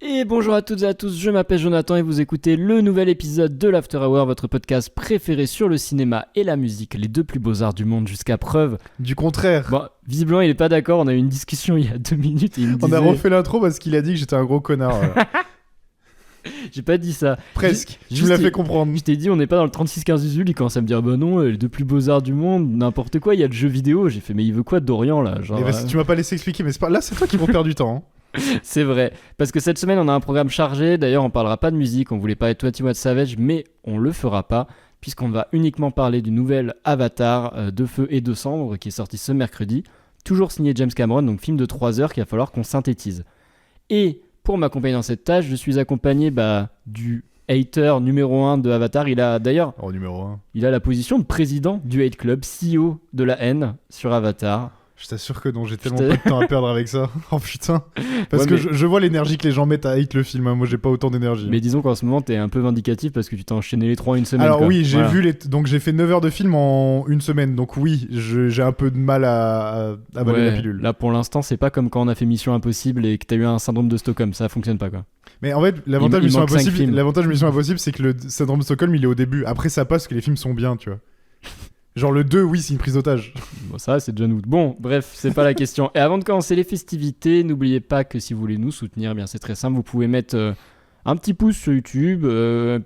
Et bonjour à toutes et à tous, je m'appelle Jonathan et vous écoutez le nouvel épisode de l'After Hour, votre podcast préféré sur le cinéma et la musique, les deux plus beaux arts du monde jusqu'à preuve. Du contraire. Bon, visiblement il est pas d'accord, on a eu une discussion il y a 2 minutes et il me On disait... a refait l'intro parce qu'il a dit que j'étais un gros connard. J'ai pas dit ça. Presque, tu Juste, me l'as fait comprendre. Je t'ai dit on n'est pas dans le 36-15 Usul, il commence à me dire bah non, les deux plus beaux arts du monde, n'importe quoi, il y a le jeu vidéo. J'ai fait mais il veut quoi Dorian là genre, Tu m'as pas laissé expliquer, mais là c'est toi qui m'en perds du temps. C'est vrai, parce que cette semaine on a un programme chargé, d'ailleurs on parlera pas de musique, on voulait parler de 21 Savage, mais on le fera pas, puisqu'on va uniquement parler du nouvel Avatar de Feu et de Cendre qui est sorti ce mercredi, toujours signé James Cameron, donc film de 3 heures qu'il va falloir qu'on synthétise. Et pour m'accompagner dans cette tâche, je suis accompagné du hater numéro 1 de Avatar, il a d'ailleurs numéro 1. il a la position de président du Hate Club, CEO de la haine sur Avatar. Je t'assure que non, j'ai tellement pas de temps à perdre avec ça. Oh putain. Parce Ouais, que mais... je vois l'énergie que les gens mettent à hate le film. Moi, j'ai pas autant d'énergie. Mais disons qu'en ce moment, t'es un peu vindicatif parce que tu t'es enchaîné les 3 en une semaine. Alors quoi. oui, j'ai Voilà. vu donc j'ai fait 9 heures de film en une semaine. Donc oui, j'ai un peu de mal à avaler la pilule. Là, pour l'instant, c'est pas comme quand on a fait Mission Impossible et que t'as eu un syndrome de Stockholm. Ça fonctionne pas, quoi. Mais en fait, l'avantage de il manque 5 films. Mission Impossible, c'est que le syndrome de Stockholm, il est au début. Après, ça passe parce que les films sont bien, tu vois. Genre le 2, oui, c'est une prise d'otage. Bon, ça, c'est John Wood. Bon, bref, c'est pas la question. Et avant de commencer les festivités, n'oubliez pas que si vous voulez nous soutenir, eh bien c'est très simple. Vous pouvez mettre un petit pouce sur YouTube,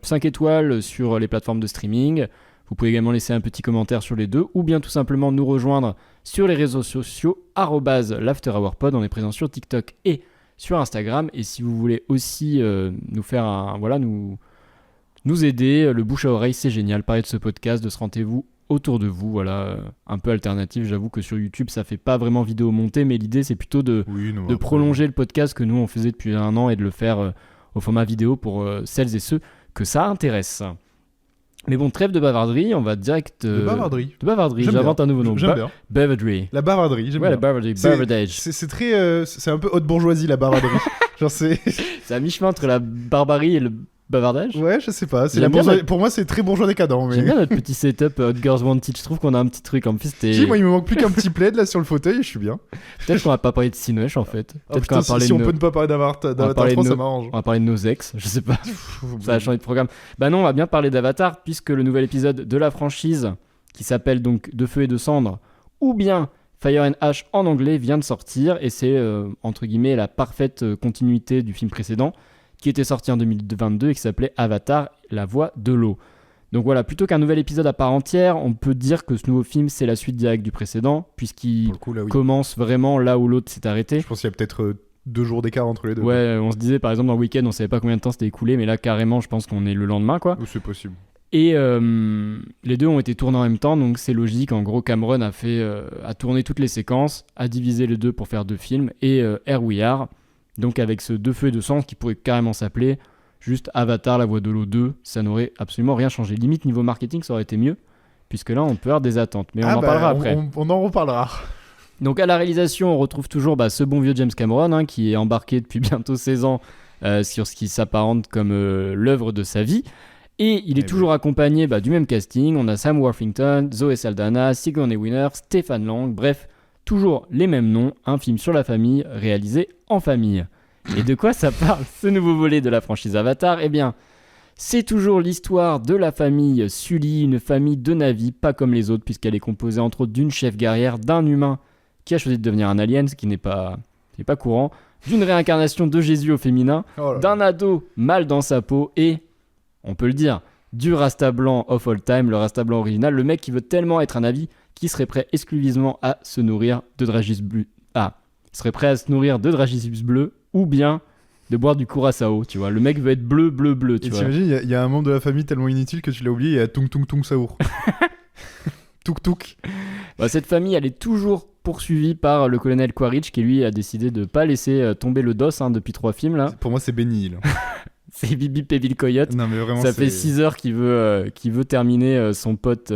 5 étoiles sur les plateformes de streaming. Vous pouvez également laisser un petit commentaire sur les deux, ou bien tout simplement nous rejoindre sur les réseaux sociaux @l'afterhourpod. On est présent sur TikTok et sur Instagram. Et si vous voulez aussi nous faire nous aider, le bouche à oreille, c'est génial. Parler de ce podcast, de ce rendez-vous autour de vous, voilà, un peu alternatif. J'avoue que sur YouTube, ça fait pas vraiment vidéo montée, mais l'idée, c'est plutôt de prolonger le podcast que nous, on faisait depuis 1 an et de le faire au format vidéo pour celles et ceux que ça intéresse. Mais bon, trêve de bavarderie, on va direct... De bavarderie. J'invente un nouveau nom. J'aime bien. Bavarderie. La bavarderie, j'aime Ouais, bien. la bavarderie, bavardage. C'est très... c'est un peu haute bourgeoisie, la bavarderie. Genre c'est... C'est à mi-chemin entre la barbarie et le bavardage. Ouais, je sais pas. J'aime bien Pour moi, c'est très bourgeois décadent. Mais... J'aime bien notre petit setup Hot Girls Wanted. Je trouve qu'on a un petit truc. En plus, Si, moi, il me manque plus qu'un petit plaid là sur le fauteuil et je suis bien. Peut-être qu'on va pas parler de Sinoche en fait. Peut-être qu'on putain, va parler si on de peut ne pas parler d'Avatar 3, ça m'arrange. On va parler de nos ex, je sais pas. Ça a changé de programme. Bah non, on va bien parler d'Avatar puisque le nouvel épisode de la franchise qui s'appelle donc De Feu et de Cendre ou bien Fire and Ash en anglais vient de sortir et c'est entre guillemets la parfaite continuité du film précédent qui était sorti en 2022 et qui s'appelait Avatar, la voix de l'eau. Donc voilà, plutôt qu'un nouvel épisode à part entière, on peut dire que ce nouveau film, c'est la suite directe du précédent, puisqu'il commence vraiment là où l'autre s'est arrêté. Je pense qu'il y a peut-être 2 jours d'écart entre les deux. Ouais, on se disait par exemple dans le week-end, on savait pas combien de temps c'était écoulé, mais là carrément, je pense qu'on est le lendemain, quoi. Ou c'est possible. Et les deux ont été tournés en même temps, donc c'est logique. En gros, Cameron a tourné toutes les séquences, a divisé les deux pour faire 2 films, et Here We Are, donc avec ce De Feu et de Cendre qui pourrait carrément s'appeler juste Avatar, la voix de l'eau 2, ça n'aurait absolument rien changé. Limite, niveau marketing, ça aurait été mieux, puisque là, on peut avoir des attentes. Mais on en parlera après. On en reparlera. Donc à la réalisation, on retrouve toujours ce bon vieux James Cameron, qui est embarqué depuis bientôt 16 ans sur ce qui s'apparente comme l'œuvre de sa vie. Et il est toujours accompagné du même casting. On a Sam Worthington, Zoe Saldana, Sigourney Weaver, Stéphane Lang, bref, toujours les mêmes noms. Un film sur la famille, réalisé en famille. Et de quoi ça parle, ce nouveau volet de la franchise Avatar ? Eh bien, c'est toujours l'histoire de la famille Sully, une famille de Na'vi, pas comme les autres, puisqu'elle est composée entre autres d'une chef guerrière, d'un humain qui a choisi de devenir un alien, ce qui n'est pas courant, d'une réincarnation de Jésus au féminin, d'un ado mal dans sa peau et, on peut le dire, du Rasta blanc of all time, le Rasta blanc original, le mec qui veut tellement être un Na'vi qui serait prêt exclusivement à se nourrir de Dragis bleu. Serait prêt à se nourrir de Dragis bleu ou bien de boire du Curaçao, tu vois. Le mec veut être bleu, tu vois. Et t'imagines, il y a un membre de la famille tellement inutile que tu l'as oublié, il y a Tung Tung Tung Saour. Tuk Tuk. Cette famille, elle est toujours poursuivie par le colonel Quaritch qui, lui, a décidé de pas laisser tomber le dos depuis 3 films, là. Pour moi, c'est Benny Hill. C'est Bibi Péville Coyote. Non, mais vraiment, ça fait 6 heures qu'il veut terminer son pote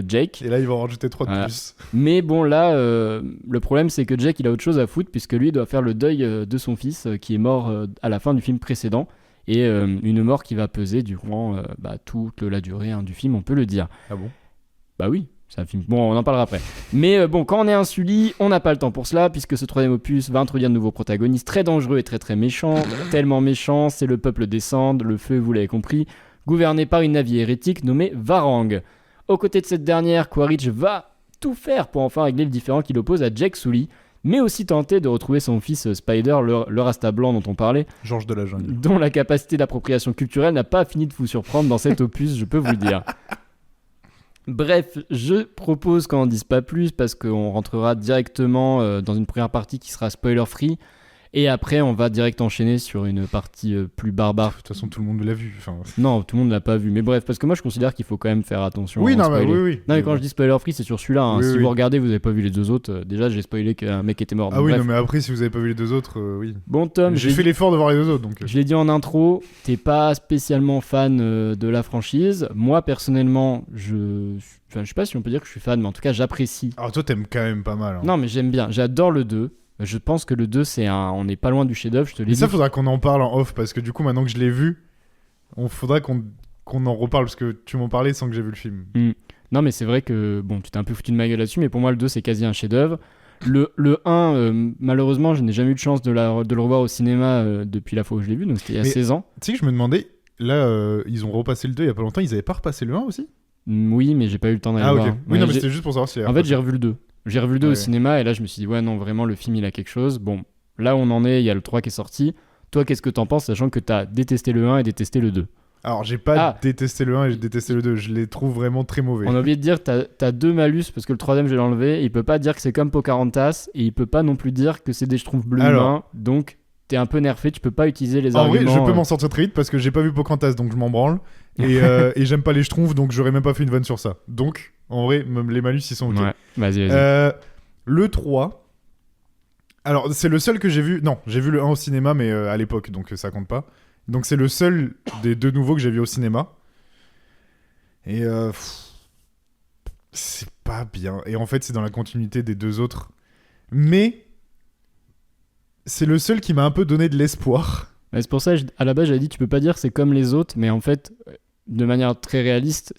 Jake. Et là, il va en rajouter 3 de plus. Mais bon, là, le problème, c'est que Jake, il a autre chose à foutre, puisque lui doit faire le deuil de son fils, qui est mort à la fin du film précédent. Et une mort qui va peser durant toute la durée du film, on peut le dire. Ah bon ? Bah oui. C'est un film. Bon, on en parlera après. Mais bon, quand on est un Sully, on n'a pas le temps pour cela, puisque ce troisième opus va introduire de nouveaux protagonistes très dangereux et très très méchants. Tellement méchants, c'est le peuple des Sandes, le feu, vous l'avez compris, gouverné par une navire hérétique nommée Varang. Aux côtés de cette dernière, Quaritch va tout faire pour enfin régler le différend qui l'oppose à Jake Sully, mais aussi tenter de retrouver son fils Spider, le Rasta blanc dont on parlait, Georges de la jungle. dont la capacité d'appropriation culturelle n'a pas fini de vous surprendre dans cet opus, je peux vous le dire. Bref, je propose qu'on n'en dise pas plus parce qu'on rentrera directement dans une première partie qui sera spoiler free et après on va direct enchaîner sur une partie plus barbare. De toute façon, tout le monde l'a vu. Enfin... Non, tout le monde l'a pas vu, mais bref, parce que moi je considère qu'il faut quand même faire attention. Oui, à non, mais spoiler. oui. Non, mais quand je dis spoiler free, c'est sur celui-là. Hein. Oui, Si oui. vous regardez, vous n'avez pas vu les deux autres. Déjà, j'ai spoilé qu'un mec était mort. Ah Donc, oui, bref. non, mais après, si vous avez pas vu les deux autres, oui. Bon, Tom, J'ai fait l'effort de voir les deux autres, donc. je l'ai dit en intro, t'es pas spécialement fan de la franchise. Moi, personnellement, je sais pas si on peut dire que je suis fan, mais en tout cas, j'apprécie. Alors toi, t'aimes quand même pas mal. Hein. Non, mais j'aime bien. J'adore le 2. Je pense que le 2, on n'est pas loin du chef-d'œuvre, je te l'ai Mais dit. ça, faudra qu'on en parle en off, parce que du coup, maintenant que je l'ai vu, faudra qu'on en reparle, parce que tu m'en parlais sans que j'ai vu le film. Non, mais c'est vrai que, bon, tu t'es un peu foutu de ma gueule là-dessus, mais pour moi, le 2, c'est quasi un chef-d'œuvre. Le 1, malheureusement, je n'ai jamais eu de chance de le revoir au cinéma depuis la fois où je l'ai vu, donc c'était il y a Mais 16 ans. Tu sais que je me demandais, là, ils ont repassé le 2 il y a pas longtemps, ils avaient pas repassé le 1 aussi? Oui, mais j'ai pas eu le temps d'aller Ah, voir. ok. Mais Oui, non, mais j'ai- c'était juste pour savoir si. En fait, j'ai revu le 2. J'ai revu le 2 au Ouais. cinéma, et là, je me suis dit, ouais, non, vraiment, le film, il a quelque chose. Bon, là où on en est, il y a le 3 qui est sorti. Toi, qu'est-ce que t'en penses, sachant que t'as détesté le 1 et détesté le 2? Alors, j'ai pas Ah. détesté le 1 et j'ai détesté le 2. Je les trouve vraiment très mauvais. On a oublié de dire, t'as deux malus, parce que le troisième, je vais l'enlever. Il peut pas dire que c'est comme Pocahontas, et il peut pas non plus dire que c'est des schtroumpfs bleus Alors. humains. Donc, t'es un peu nerfé, tu peux pas utiliser les En vrai, arguments. je peux m'en sortir très vite parce que j'ai pas vu Pocahontas, donc je m'en branle. Et j'aime pas les schtroumpfs, donc j'aurais même pas fait une vanne sur ça. Donc, en vrai, même les malus, ils sont ok. Ouais, vas-y. Le 3. Alors, c'est le seul que j'ai vu. Non, j'ai vu le 1 au cinéma, mais à l'époque, donc ça compte pas. Donc, c'est le seul des deux nouveaux que j'ai vu au cinéma. Et c'est pas bien. Et en fait, c'est dans la continuité des deux autres. Mais c'est le seul qui m'a un peu donné de l'espoir. Mais c'est pour ça, à la base, j'avais dit, tu peux pas dire que c'est comme les autres, mais en fait, de manière très réaliste,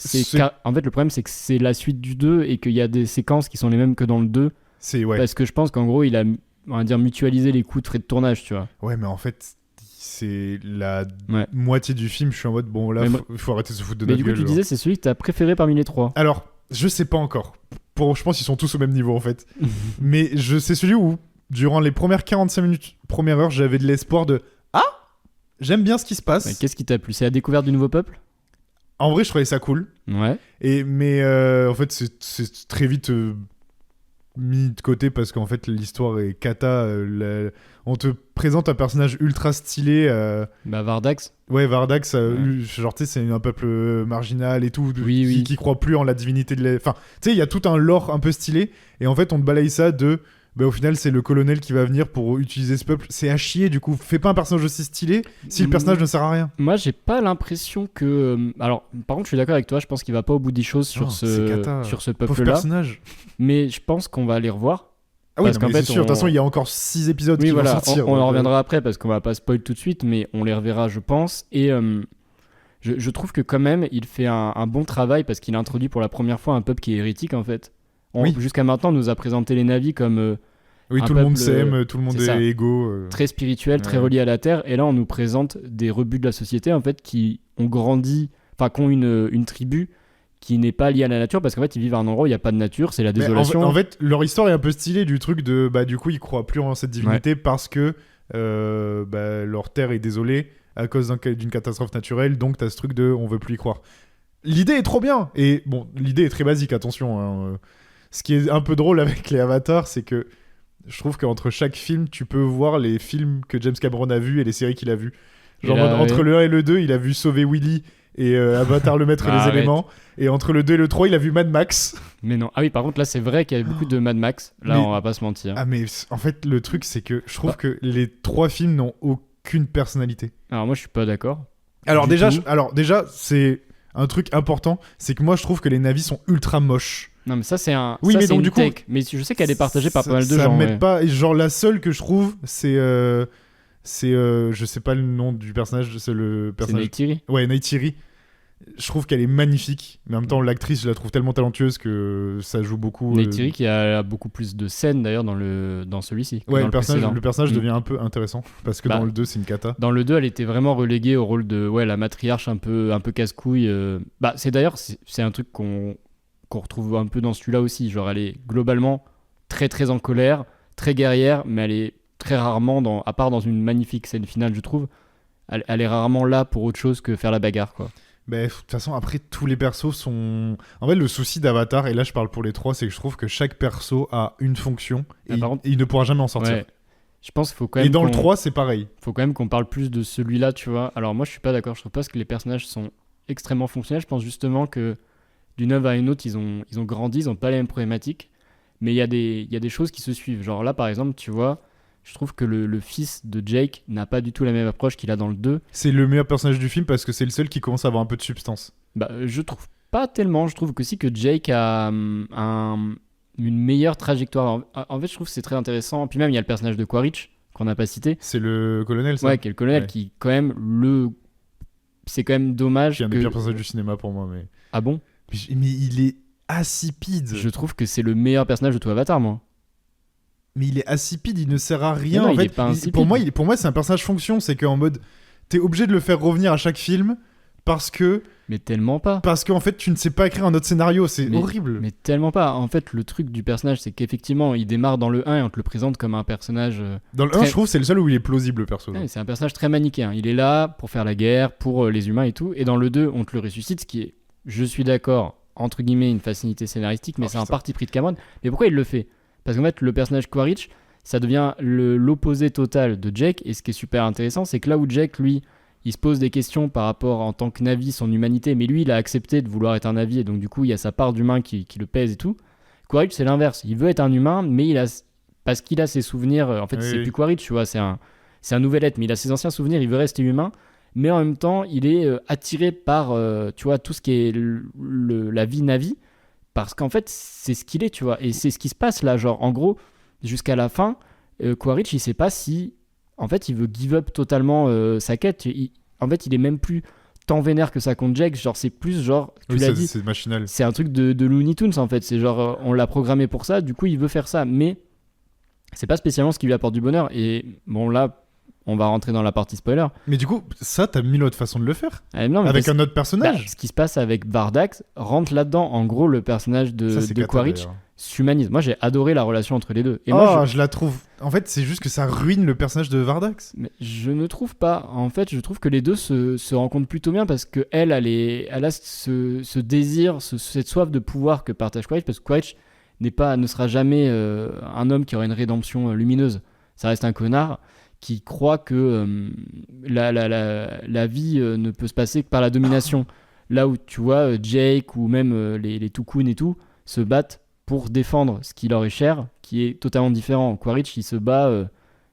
en fait, le problème, c'est que c'est la suite du 2 et qu'il y a des séquences qui sont les mêmes que dans le 2. C'est ouais. Parce que je pense qu'en gros, il a, on va dire, mutualisé les coûts de frais de tournage, tu vois. Ouais, mais en fait, c'est la Ouais. moitié du film. Je suis en mode, bon, là, Mais faut arrêter de se foutre de Mais notre du coup, gueule. tu genre. disais, c'est celui que t'as préféré parmi les trois. Alors, je sais pas encore. Je pense qu'ils sont tous au même niveau, en fait. Mais c'est celui où, durant les premières 45 minutes, première heure, j'avais de l'espoir de « Ah, j'aime bien ce qui se passe. Ouais, qu'est-ce qui t'a plu? C'est la découverte du nouveau peuple? En vrai, je trouvais ça cool. Ouais. Mais en fait, c'est très vite mis de côté parce qu'en fait, l'histoire est cata. On te présente un personnage ultra stylé. Bah, Vardax. Ouais, Vardax, Ouais. genre, tu sais, c'est un peuple marginal et tout, Oui, oui. qui croit plus en la divinité de Enfin, tu sais, il y a tout un lore un peu stylé, et en fait, on te balaye ça de... Bah, au final, c'est le colonel qui va venir pour utiliser ce peuple. C'est à chier, du coup. Fais pas un personnage aussi stylé si le personnage ne sert à rien. Moi, j'ai pas l'impression que. Alors, par contre, je suis d'accord avec toi. Je pense qu'il va pas au bout des choses sur Oh, c'est cata. sur ce Pauvre peuple-là. personnage. Mais je pense qu'on va les revoir. Ah oui, Parce non, qu'en mais fait, c'est sûr. De toute on- façon, il y a encore 6 épisodes Oui, qui voilà. vont sortir. On en donc, reviendra après parce qu'on va pas spoil tout de suite, mais on les reverra, je pense. Et je trouve que quand même, il fait un bon travail parce qu'il a introduit pour la première fois un peuple qui est hérétique en fait. Oui. Jusqu'à maintenant, on nous a présenté les Navis comme Oui, un tout le monde peuple, s'aime, tout le monde c'est ça. est égaux. très spirituel, très Ouais. relié à la terre. Et là, on nous présente des rebuts de la société en fait qui ont grandi, enfin qui ont une tribu qui n'est pas liée à la nature parce qu'en fait, ils vivent à un endroit où il n'y a pas de nature, c'est la Mais désolation. en fait, leur histoire est un peu stylée du truc de... Bah, du coup, ils croient plus en cette divinité parce que bah, leur terre est désolée à cause d'une catastrophe naturelle, donc t'as ce truc de on veut plus y croire. L'idée est trop bien, et bon, l'idée est très basique, attention. Hein. Ce qui est un peu drôle avec les avatars, c'est que je trouve qu'entre chaque film, tu peux voir les films que James Cameron a vus et les séries qu'il a vues. Genre, Et là, entre ouais. le 1 et le 2, il a vu Sauver Willy et Avatar le maître et les Arrête. éléments, et entre le 2 et le 3, il a vu Mad Max. Mais non. Ah oui, par contre, là, c'est vrai qu'il y a beaucoup de Mad Max. Là, Mais- on va pas se mentir. Ah, mais en fait, le truc, c'est que je trouve Bah. que les 3 films n'ont aucune personnalité. Alors moi, je suis pas d'accord. Alors Du déjà, tout. déjà, c'est un truc important, c'est que moi, je trouve que les navis sont ultra moches. Non, mais ça, c'est un. Oui, ça, mais c'est donc, une du coup, take. Mais je sais qu'elle est partagée par pas mal de ça gens. m'aide ouais. pas. Et genre, la seule que je trouve, c'est... je sais pas le nom du personnage, c'est le C'est personnage... Neytiri. Ouais, Neytiri. Je trouve qu'elle est magnifique, mais en même temps, l'actrice, je la trouve tellement talentueuse que ça joue beaucoup. Neytiri qui a beaucoup plus de scènes d'ailleurs dans celui-ci. Ouais, dans le personnage Mm. devient un peu intéressant parce que Bah, dans le 2, c'est une cata. Dans le 2, elle était vraiment reléguée au rôle de la matriarche un peu casse-couille. C'est d'ailleurs c'est un truc qu'on retrouve un peu dans celui-là aussi. Genre, elle est globalement très très en colère, très guerrière, mais elle est très rarement, à part dans une magnifique scène finale, je trouve, elle est rarement là pour autre chose que faire la bagarre, quoi. Mais de toute façon, après, tous les persos sont. En fait, le souci d'Avatar, et là je parle pour les 3, c'est que je trouve que chaque perso a une fonction et, Par contre, il ne pourra jamais en sortir. ouais, je pense qu'il faut quand même Et dans le qu'on- 3, c'est pareil. faut quand même qu'on parle plus de celui-là, tu vois. Alors moi, je suis pas d'accord. Je trouve pas que les personnages sont extrêmement fonctionnels. Je pense justement que d'une œuvre à une autre, ils ont grandi, ils ont pas les mêmes problématiques. Mais il y a des choses qui se suivent. Genre là, par exemple, tu vois, je trouve que le fils de Jake n'a pas du tout la même approche qu'il a dans le 2. C'est le meilleur personnage du film parce que c'est le seul qui commence à avoir un peu de substance. Je trouve pas tellement. Je trouve que si que Jake a une meilleure trajectoire. En fait, je trouve que c'est très intéressant. Puis même, il y a le personnage de Quaritch qu'on n'a pas cité. C'est le colonel, ça. Ouais, qui est le colonel, Ouais. qui quand même c'est quand même dommage Qui est un que... des pires personnages du cinéma pour moi. Mais, Ah bon? mais il est insipide. Je trouve que c'est le meilleur personnage de tout Avatar, moi. Mais il est insipide, il ne sert à rien. Mais non, en il fait, est pas insipide. Pour moi, c'est un personnage fonction. C'est qu'en mode, t'es obligé de le faire revenir à chaque film parce Mais tellement pas. qu'en fait, tu ne sais pas écrire un autre scénario. C'est Mais- horrible. Mais tellement pas. En fait, le truc du personnage, c'est qu'effectivement, il démarre dans le 1 et on te le présente comme un personnage... Dans le 1, très- je trouve c'est le seul où il est plausible, le perso. Ouais, c'est un personnage très manichéen. Il est là pour faire la guerre, pour les humains et tout. Et dans le 2, on te le ressuscite, ce qui est, je suis d'accord, entre guillemets, une facilité scénaristique, mais Oh, c'est un putain. parti pris de Cameron. Mais pourquoi il le fait? Parce qu'en fait, le personnage Quaritch, ça devient l'opposé total de Jake. Et ce qui est super intéressant, c'est que là où Jake, lui, il se pose des questions par rapport en tant que Na'vi, son humanité, mais lui, il a accepté de vouloir être un Na'vi, et donc du coup, il y a sa part d'humain qui le pèse et tout. Quaritch, c'est l'inverse. Il veut être un humain, mais parce qu'il a ses souvenirs. En fait, Oui, c'est oui. plus Quaritch, tu vois, c'est un nouvel être, mais il a ses anciens souvenirs, il veut rester humain, mais en même temps, il est attiré par, tu vois, tout ce qui est la vie Na'vi, parce qu'en fait, c'est ce qu'il est, tu vois, et c'est ce qui se passe là, genre, en gros, jusqu'à la fin, Quaritch, il sait pas si, en fait, il veut give up totalement sa quête. En fait, il est même plus tant vénère que ça contre Jake, genre, c'est plus genre, tu Oui, l'as dit, c'est machinal. c'est un truc de Looney Tunes en fait. C'est genre, on l'a programmé pour ça, du coup, il veut faire ça. Mais c'est pas spécialement ce qui lui apporte du bonheur. Et bon, là, on va rentrer dans la partie spoiler. Mais du coup, ça, t'as mille autres façons de le faire. Non, mais Avec parce- un autre personnage. ce qui se passe avec Bardax rentre là-dedans. En gros, le personnage Ça, c'est de cata, Quaritch d'ailleurs. s'humanise. Moi, j'ai adoré la relation entre les deux. Et Oh, moi, je la trouve. En fait, c'est juste que ça ruine le personnage de Vardax. mais je ne trouve pas. En fait, je trouve que les deux se rencontrent plutôt bien parce que elle a ce désir, cette soif de pouvoir que partage Quaritch, parce que Quaritch ne sera jamais un homme qui aura une rédemption lumineuse. Ça reste un connard qui croit que la vie ne peut se passer que par la domination. Là où tu vois Jake ou même les Tukun et tout se battent pour défendre ce qui leur est cher, qui est totalement différent. Quaritch, il se bat,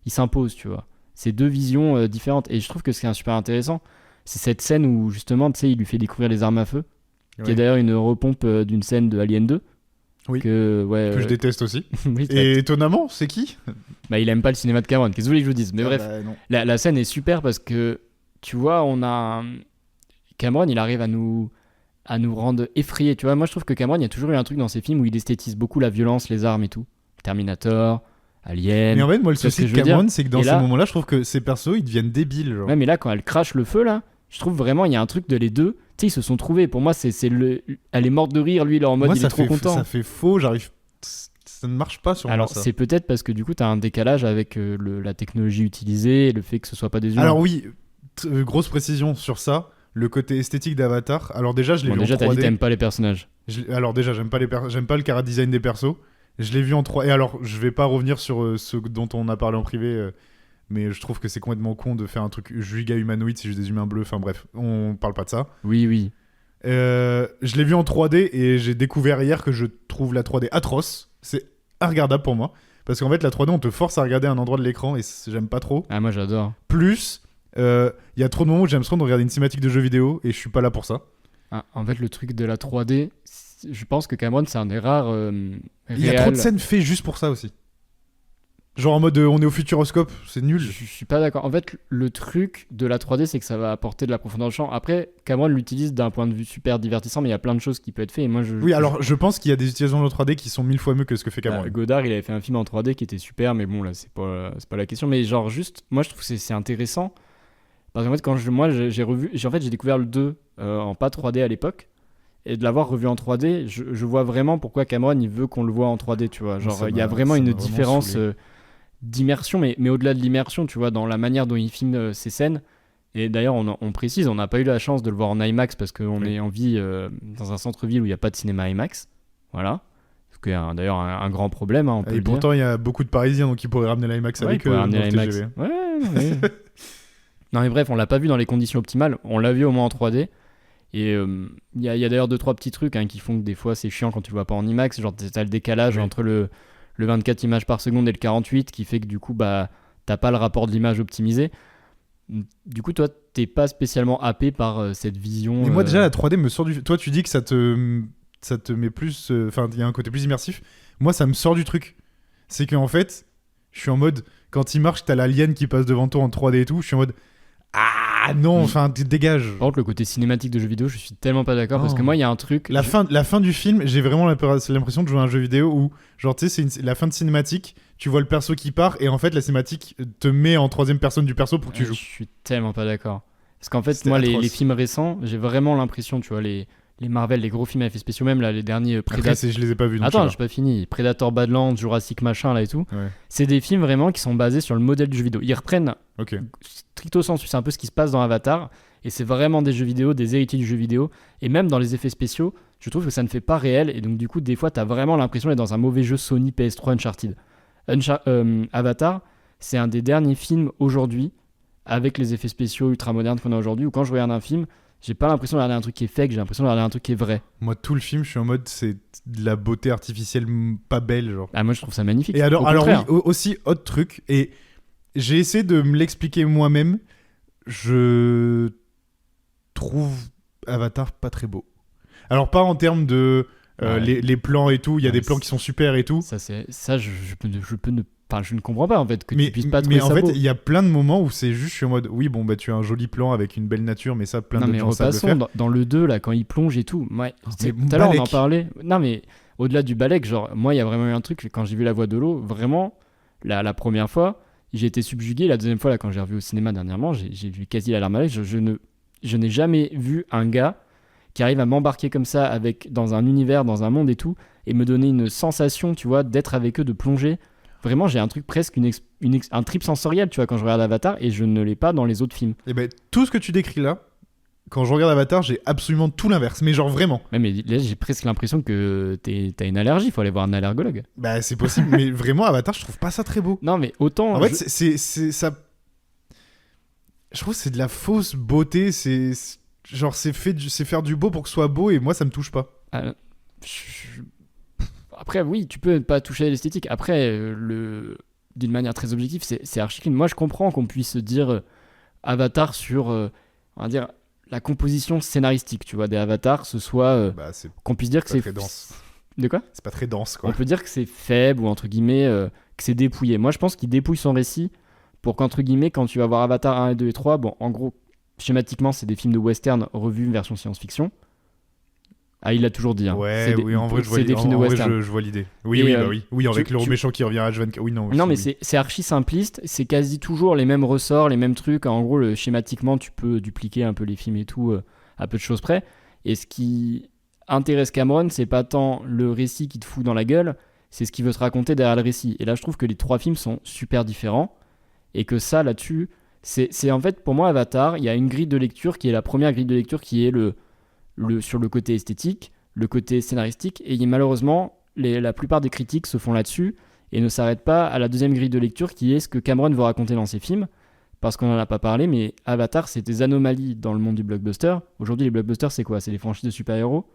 il s'impose, tu vois. C'est deux visions différentes. Et je trouve que ce qui est super intéressant, c'est cette scène où justement, tu sais, il lui fait découvrir les armes à feu, qui est Ouais. d'ailleurs une repompe d'une scène de Alien 2. Oui. Ouais, Que je déteste aussi. oui, Et étonnamment, c'est qui bah, il aime pas le cinéma de Cameron. Qu'est-ce que vous voulez que je vous dise? Mais bref, Ah bah, non. la scène est super parce que, tu vois, Cameron, il arrive à nous rendre effrayés. Tu vois, moi, je trouve que Cameron, il y a toujours eu un truc dans ses films où il esthétise beaucoup la violence, les armes et tout. Terminator, Alien. Mais en fait, moi, le tu vois ce souci que de je veux dire Cameron, c'est que dans Et ces là- moments-là, je trouve que ces persos, ils deviennent débiles. Genre. Ouais, mais là, quand elle crache le feu, là, je trouve vraiment, il y a un truc de les deux. Tu sais, ils se sont trouvés. Pour moi, elle est morte de rire. Lui, il est en mode, Moi, il est trop content. ça fait faux. Ça ne marche pas sur Alors, moi, ça. c'est peut-être parce que du coup, tu as un décalage avec la technologie utilisée et le fait que ce soit pas des humains. Alors oui, grosse précision sur ça. Le côté esthétique d'Avatar. Alors déjà, je l'ai Bon, vu déjà, en t'as dit 3D. t'aimes pas les personnages. Alors déjà, j'aime pas le chara design des persos. Je l'ai vu en 3. Et alors, je vais pas revenir sur ce dont on a parlé en privé, mais je trouve que c'est complètement con de faire un truc giga humanoïde, c'est juste des humains bleus. Enfin bref, on parle pas de ça. Oui, oui. Je l'ai vu en 3D et j'ai découvert hier que je trouve la 3D atroce. C'est regardable pour moi. Parce qu'en fait, la 3D, on te force à regarder un endroit de l'écran et j'aime pas trop. Ah, moi, j'adore. Plus, il y a trop de moments où j'aime trop de regarder une cinématique de jeu vidéo et je suis pas là pour ça. Ah, en fait, le truc de la 3D, je pense que Cameron, c'est un des rares Il y a trop de scènes faites juste pour ça aussi. Genre en mode on est au futuroscope, c'est nul. Je suis pas d'accord. En fait, le truc de la 3D, c'est que ça va apporter de la profondeur de champ. Après, Cameron l'utilise d'un point de vue super divertissant, mais il y a plein de choses qui peuvent être faites. Et moi, Oui, alors je pense qu'il y a des utilisations de 3D qui sont 1000 fois mieux que ce que fait Cameron. Godard, il avait fait un film en 3D qui était super, mais bon, là, c'est pas la question. Mais genre, juste, moi, je trouve que c'est intéressant. Parce qu'en fait, j'ai découvert le 2 en pas 3D à l'époque. Et de l'avoir revu en 3D, je vois vraiment pourquoi Cameron, il veut qu'on le voit en 3D, tu vois. Genre, il y a vraiment une différence d'immersion, mais au-delà de l'immersion, tu vois, dans la manière dont il filme ces scènes. Et d'ailleurs, on précise, on n'a pas eu la chance de le voir en IMAX parce qu'on est en vie dans un centre-ville où il n'y a pas de cinéma IMAX. Voilà. Ce qui est d'ailleurs un grand problème, hein, on peut le dire. Et pourtant, il y a beaucoup de Parisiens, donc ils pourraient ramener l'IMAX avec eux. Ramener l'IMAX. Ouais. Non, mais bref, on l'a pas vu dans les conditions optimales. On l'a vu au moins en 3D. Et il y a d'ailleurs 2-3 petits trucs qui font que des fois c'est chiant quand tu le vois pas en IMAX. Genre, t'as le décalage entre le 24 images par seconde et le 48 qui fait que du coup, bah, t'as pas le rapport de l'image optimisé. Du coup, toi, t'es pas spécialement happé par cette vision. Mais moi, déjà, la 3D me sort du. Toi, tu dis que ça te met plus. Enfin, il y a un côté plus immersif. Moi, ça me sort du truc. C'est qu'en fait, je suis en mode. Quand il marche, t'as l'alien qui passe devant toi en 3D et tout. Je suis en mode. Ah non, enfin, dégage. Par contre, le côté cinématique de jeux vidéo, je suis tellement pas d'accord parce que moi, il y a un truc. La fin du film, j'ai vraiment l'impression de jouer à un jeu vidéo où, genre, tu sais, c'est la fin de cinématique, tu vois le perso qui part et en fait, la cinématique te met en troisième personne du perso pour que tu joues. Je suis tellement pas d'accord. Parce qu'en fait, moi, les films récents, j'ai vraiment l'impression, tu vois, les Marvel, les gros films à effets spéciaux, même là, les derniers Predator. Après, je les ai pas vus. Attends, j'ai pas fini. Predator Badlands, Jurassic machin là et tout. Ouais. C'est des films vraiment qui sont basés sur le modèle du jeu vidéo. Ils reprennent stricto sensu, c'est un peu ce qui se passe dans Avatar. Et c'est vraiment des jeux vidéo, des héritiers du jeu vidéo. Et même dans les effets spéciaux, je trouve que ça ne fait pas réel. Et donc, du coup, des fois, t'as vraiment l'impression d'être dans un mauvais jeu Sony PS3 Uncharted. Avatar, c'est un des derniers films aujourd'hui, avec les effets spéciaux ultra modernes qu'on a aujourd'hui, où quand je regarde un film, j'ai pas l'impression de regarder un truc qui est fake, j'ai l'impression de regarder un truc qui est vrai. Moi, tout le film, je suis en mode, c'est de la beauté artificielle pas belle, genre. Ah, moi, je trouve ça magnifique. Et alors oui, aussi, autre truc, et j'ai essayé de me l'expliquer moi-même, je trouve Avatar pas très beau. Alors, pas en termes de les plans et tout, il y a des plans qui sont super et tout. Je ne comprends pas en fait que tu puisses pas trouver ça beau. Mais en fait, il y a plein de moments où c'est juste, je suis en mode, oui, bon, bah tu as un joli plan avec une belle nature, mais ça, plein de gens savent le faire. Dans le 2, là, quand il plonge et tout, tout à l'heure on en parlait. Non, mais au-delà du balèque, genre, moi, il y a vraiment eu un truc, quand j'ai vu La Voix de l'eau, vraiment, la première fois, j'ai été subjugué. La deuxième fois, là, quand j'ai revu au cinéma dernièrement, j'ai vu quasi la larme à l'œil. Je n'ai jamais vu un gars qui arrive à m'embarquer comme ça dans un univers, dans un monde et tout, et me donner une sensation, tu vois, d'être avec eux, de plonger. Vraiment, j'ai un truc presque un trip sensoriel, tu vois, quand je regarde Avatar, et je ne l'ai pas dans les autres films. Et ben, tout ce que tu décris là, quand je regarde Avatar, j'ai absolument tout l'inverse, mais genre vraiment. Ouais, mais là, j'ai presque l'impression que t'as une allergie, faut aller voir un allergologue. Bah, c'est possible, mais vraiment, Avatar, je trouve pas ça très beau. Non, mais autant. En fait, c'est ça. Je trouve que c'est de la fausse beauté, genre, c'est faire du beau pour que ce soit beau, et moi, ça me touche pas. Après, oui, tu peux pas toucher à l'esthétique. Après, d'une manière très objective, c'est archi clean. Moi, je comprends qu'on puisse dire Avatar sur, on va dire, la composition scénaristique, tu vois, des avatars, ce soit qu'on puisse dire que c'est très dense. De quoi ? C'est pas très dense, quoi. On peut dire que c'est faible ou entre guillemets que c'est dépouillé. Moi, je pense qu'il dépouille son récit pour qu'entre guillemets, quand tu vas voir Avatar 1 et 2 et 3, bon, en gros, schématiquement, c'est des films de western revus version science-fiction. Ah, il l'a toujours dit. Hein. Ouais, oui, en vrai, je vois l'idée. Oui, avec le méchant qui revient à H24. Oui, non. Non, mais c'est archi simpliste. C'est quasi toujours les mêmes ressorts, les mêmes trucs. En gros, schématiquement, tu peux dupliquer un peu les films et tout, à peu de choses près. Et ce qui intéresse Cameron, c'est pas tant le récit qui te fout dans la gueule, c'est ce qu'il veut te raconter derrière le récit. Et là, je trouve que les 3 films sont super différents. Et que ça, là-dessus, c'est en fait, pour moi, Avatar, il y a une grille de lecture qui est la première grille de lecture qui est sur le côté esthétique, le côté scénaristique, et malheureusement, la plupart des critiques se font là-dessus et ne s'arrêtent pas à la deuxième grille de lecture qui est ce que Cameron veut raconter dans ses films, parce qu'on n'en a pas parlé, mais Avatar, c'est des anomalies dans le monde du blockbuster. Aujourd'hui, les blockbusters, c'est quoi ? C'est des franchises de super-héros,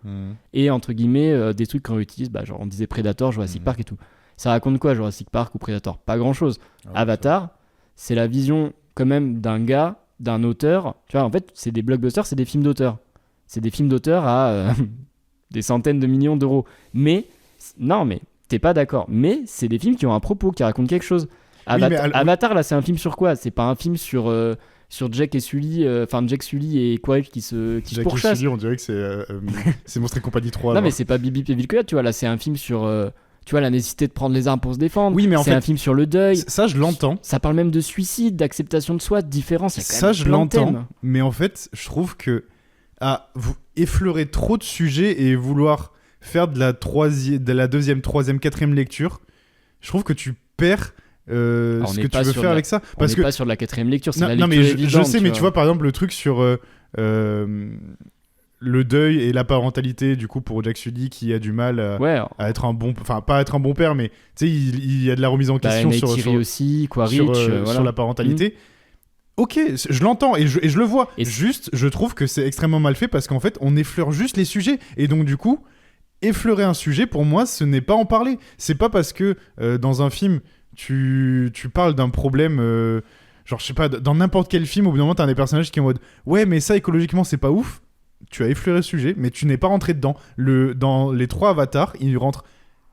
et entre guillemets, des trucs qu'on utilise, genre on disait Predator, Jurassic Park et tout. Ça raconte quoi, Jurassic Park ou Predator ? Pas grand-chose. Avatar, c'est la vision quand même d'un gars, d'un auteur. Tu vois, en fait, c'est des blockbusters, c'est des films d'auteur. C'est des films d'auteur à des centaines de millions d'euros. Mais, non, mais t'es pas d'accord. Mais c'est des films qui ont un propos, qui racontent quelque chose. Avatar, là, c'est un film sur quoi? C'est pas un film sur Jack et Sully, Jack, Sully et Quaritch qui se Jack et pourchassent. Sully, on dirait que c'est Monstres et Compagnie 3. Non, genre. mais c'est pas Bibi et Will Coyote, tu vois. Là, c'est un film sur, tu vois, la nécessité de prendre les armes pour se défendre. Oui, mais en c'est fait, un film sur le deuil. ça, je l'entends. Ça parle même de suicide, d'acceptation de soi, de différence. Il y a quand Ça, même je plein de l'entends. thèmes. Mais en fait, je trouve que vous effleurez trop de sujets et vouloir faire de la deuxième, troisième, quatrième lecture, je trouve que tu perds ce que tu veux faire avec ça. On n'est pas sur de la quatrième lecture, c'est non, la non, lecture mais évidente. je sais, mais tu vois, par exemple, le truc sur le deuil et la parentalité, du coup, pour Jack Sully qui a du mal à être un bon... Enfin, pas être un bon père, mais tu sais, il y a de la remise en question sur aussi, Quaritch, voilà. sur la parentalité. Ok, je l'entends et je le vois. Et juste, je trouve que c'est extrêmement mal fait parce qu'en fait, on effleure juste les sujets. Et donc, du coup, effleurer un sujet, pour moi, ce n'est pas en parler. C'est pas parce que dans un film, tu parles d'un problème... genre, je sais pas, dans n'importe quel film, au bout d'un moment, t'as des personnages qui sont en mode « Ouais, mais ça, écologiquement, c'est pas ouf. » Tu as effleuré le sujet, mais tu n'es pas rentré dedans. Dans les 3 avatars, il rentre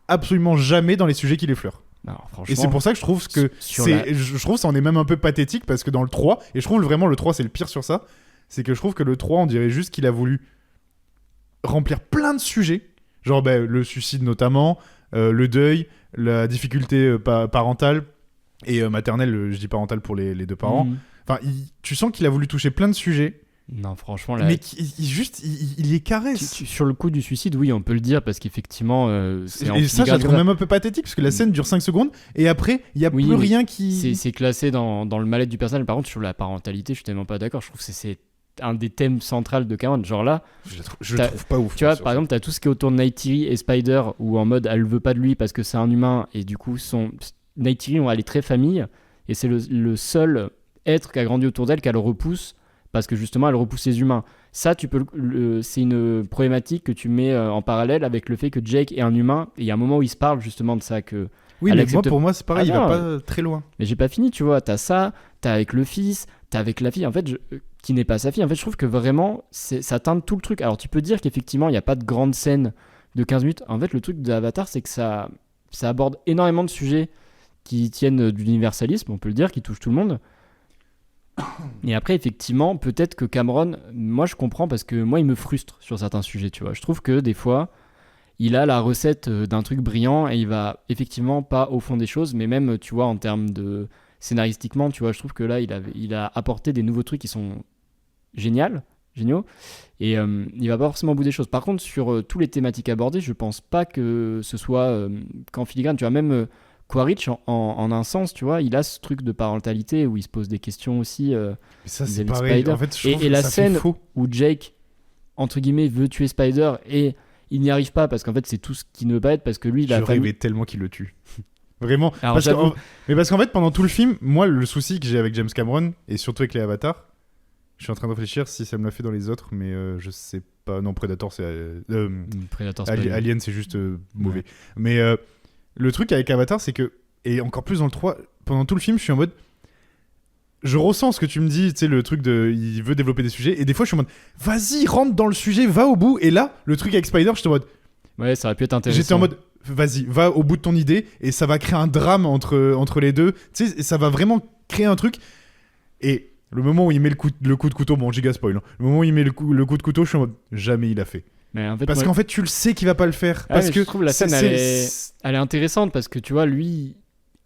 absolument jamais dans les sujets qu'il effleure. Alors, Et c'est pour ça que je trouve que je trouve ça en est même un peu pathétique parce que dans le 3, et je trouve vraiment le 3 c'est le pire sur ça, c'est que je trouve que le 3 on dirait juste qu'il a voulu remplir plein de sujets, genre le suicide notamment, le deuil, la difficulté parentale et maternelle, je dis parentale pour les deux parents. Enfin, tu sens qu'il a voulu toucher plein de sujets. Non, franchement, là... Mais il y est caresse. Sur le coup du suicide, oui, on peut le dire, parce qu'effectivement... et ça, je la trouve même un peu pathétique, parce que la scène dure 5 secondes, et après, il n'y a plus rien qui... C'est classé dans le mal-être du personnage. Par contre, sur la parentalité, je suis tellement pas d'accord. Je trouve que c'est un des thèmes centraux de Cameron. Genre là... Je le trouve pas ouf. Tu vois, par exemple, t'as tout ce qui est autour de Neytiri et Spider, où en mode, elle veut pas de lui parce que c'est un humain, et du coup, Neytiri, elle est très famille, et c'est le seul être qui a grandi autour d'elle, qu'elle repousse, parce que justement elle repousse les humains. Ça, c'est une problématique que tu mets en parallèle avec le fait que Jake est un humain, et il y a un moment où il se parle justement de ça, que oui, mais pour moi c'est pareil, il va pas très loin. Mais j'ai pas fini, tu vois, t'as ça, t'as avec le fils, t'as avec la fille, en fait, qui n'est pas sa fille. En fait, je trouve que vraiment ça teinte tout le truc. Alors tu peux dire qu'effectivement il n'y a pas de grande scène de 15 minutes. En fait, le truc d'Avatar, c'est que ça aborde énormément de sujets qui tiennent de l'universalisme, on peut le dire, qui touchent tout le monde. Et après, effectivement, peut-être que Cameron, moi je comprends, parce que moi il me frustre sur certains sujets, tu vois. Je trouve que des fois, il a la recette d'un truc brillant et il va effectivement pas au fond des choses, mais même, tu vois, en termes de scénaristiquement, tu vois, je trouve que là, il a apporté des nouveaux trucs qui sont géniaux, et il va pas forcément au bout des choses. Par contre, sur toutes les thématiques abordées, je pense pas que ce soit qu'en filigrane, tu vois, même... Quaritch, en un sens, tu vois, il a ce truc de parentalité où il se pose des questions aussi. Mais ça, c'est pareil. En fait, je trouve et que la ça scène fait faux. où Jake, entre guillemets, veut tuer Spider et il n'y arrive pas parce qu'en fait, c'est tout ce qu'il ne veut pas être, parce que lui, il a Je rêvais tellement qu'il le tue. Vraiment. Alors, mais parce qu'en fait, pendant tout le film, moi, le souci que j'ai avec James Cameron, et surtout avec les Avatars, je suis en train de réfléchir si ça me l'a fait dans les autres, mais je sais pas. Non, Predator, c'est. Alien, c'est juste mauvais. Ouais. Mais. Le truc avec Avatar, c'est que, et encore plus dans le 3, pendant tout le film, je suis en mode... Je ressens ce que tu me dis, tu sais, le truc de... Il veut développer des sujets, et des fois, je suis en mode... Vas-y, rentre dans le sujet, va au bout. Et là, le truc avec Spider, j'étais en mode... Ouais, ça aurait pu être intéressant. J'étais en mode... Vas-y, va au bout de ton idée, et ça va créer un drame entre les deux. Tu sais, ça va vraiment créer un truc. Et le moment où il met le coup de couteau... Bon, giga spoil. Hein, le moment où il met le coup de couteau, je suis en mode... Jamais il a fait. Mais en fait, parce qu'en fait, tu le sais qu'il va pas le faire. Parce que je trouve la scène, elle est intéressante, parce que tu vois, lui,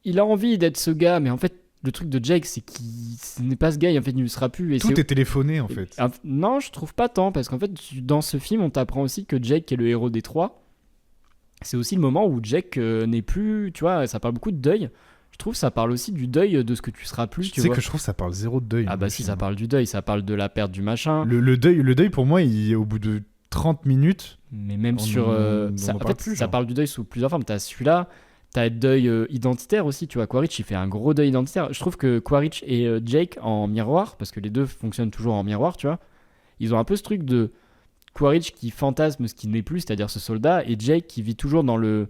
il a envie d'être ce gars, mais en fait, le truc de Jake, c'est ce n'est pas ce gars, et en fait, il ne le sera plus. Et tout est téléphoné, en fait. Non, je trouve pas tant, parce qu'en fait, dans ce film, on t'apprend aussi que Jake, qui est le héros des 3, c'est aussi le moment où Jake n'est plus, tu vois, ça parle beaucoup de deuil. Je trouve que ça parle aussi du deuil de ce que tu seras plus. Tu sais que je trouve que ça parle zéro de deuil. Ah bah si, ça parle du deuil, ça parle de la perte du machin. Le deuil, pour moi, il est au bout de 30 minutes. Mais même ça parle du deuil sous plusieurs formes. T'as celui-là, t'as le deuil identitaire aussi, tu vois. Quaritch, il fait un gros deuil identitaire. Je trouve que Quaritch et Jake en miroir, parce que les deux fonctionnent toujours en miroir, tu vois, ils ont un peu ce truc de Quaritch qui fantasme ce qui n'est plus, c'est-à-dire ce soldat, et Jake qui vit toujours dans le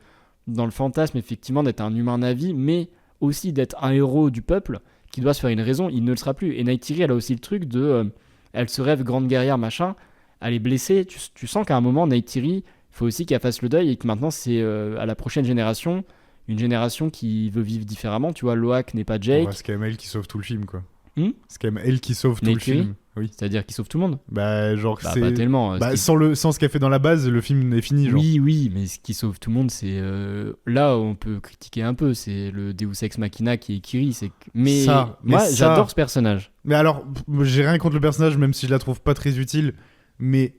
fantasme, effectivement, d'être un humain navi, mais aussi d'être un héros du peuple qui doit se faire une raison. Il ne le sera plus. Et Neytiri, elle a aussi le truc de elle se rêve grande guerrière, machin. Elle est blessée, tu sens qu'à un moment, Neytiri, il faut aussi qu'elle fasse le deuil, et que maintenant, c'est à la prochaine génération une génération qui veut vivre différemment. Tu vois, Loak n'est pas Jake. Ouais, c'est quand même elle qui sauve tout le film, quoi. C'est quand même elle qui sauve tout le film. Oui. C'est-à-dire qu'il sauve tout le monde. Bah, genre, Bah, c'est. pas tellement. Bah, sans ce qu'elle fait dans la base, le film est fini, genre. Oui, mais ce qui sauve tout le monde, c'est là où on peut critiquer un peu, c'est le Deus Ex Machina qui est Kiri. Mais moi, j'adore ce personnage. Mais alors, j'ai rien contre le personnage, même si je la trouve pas très utile. Mais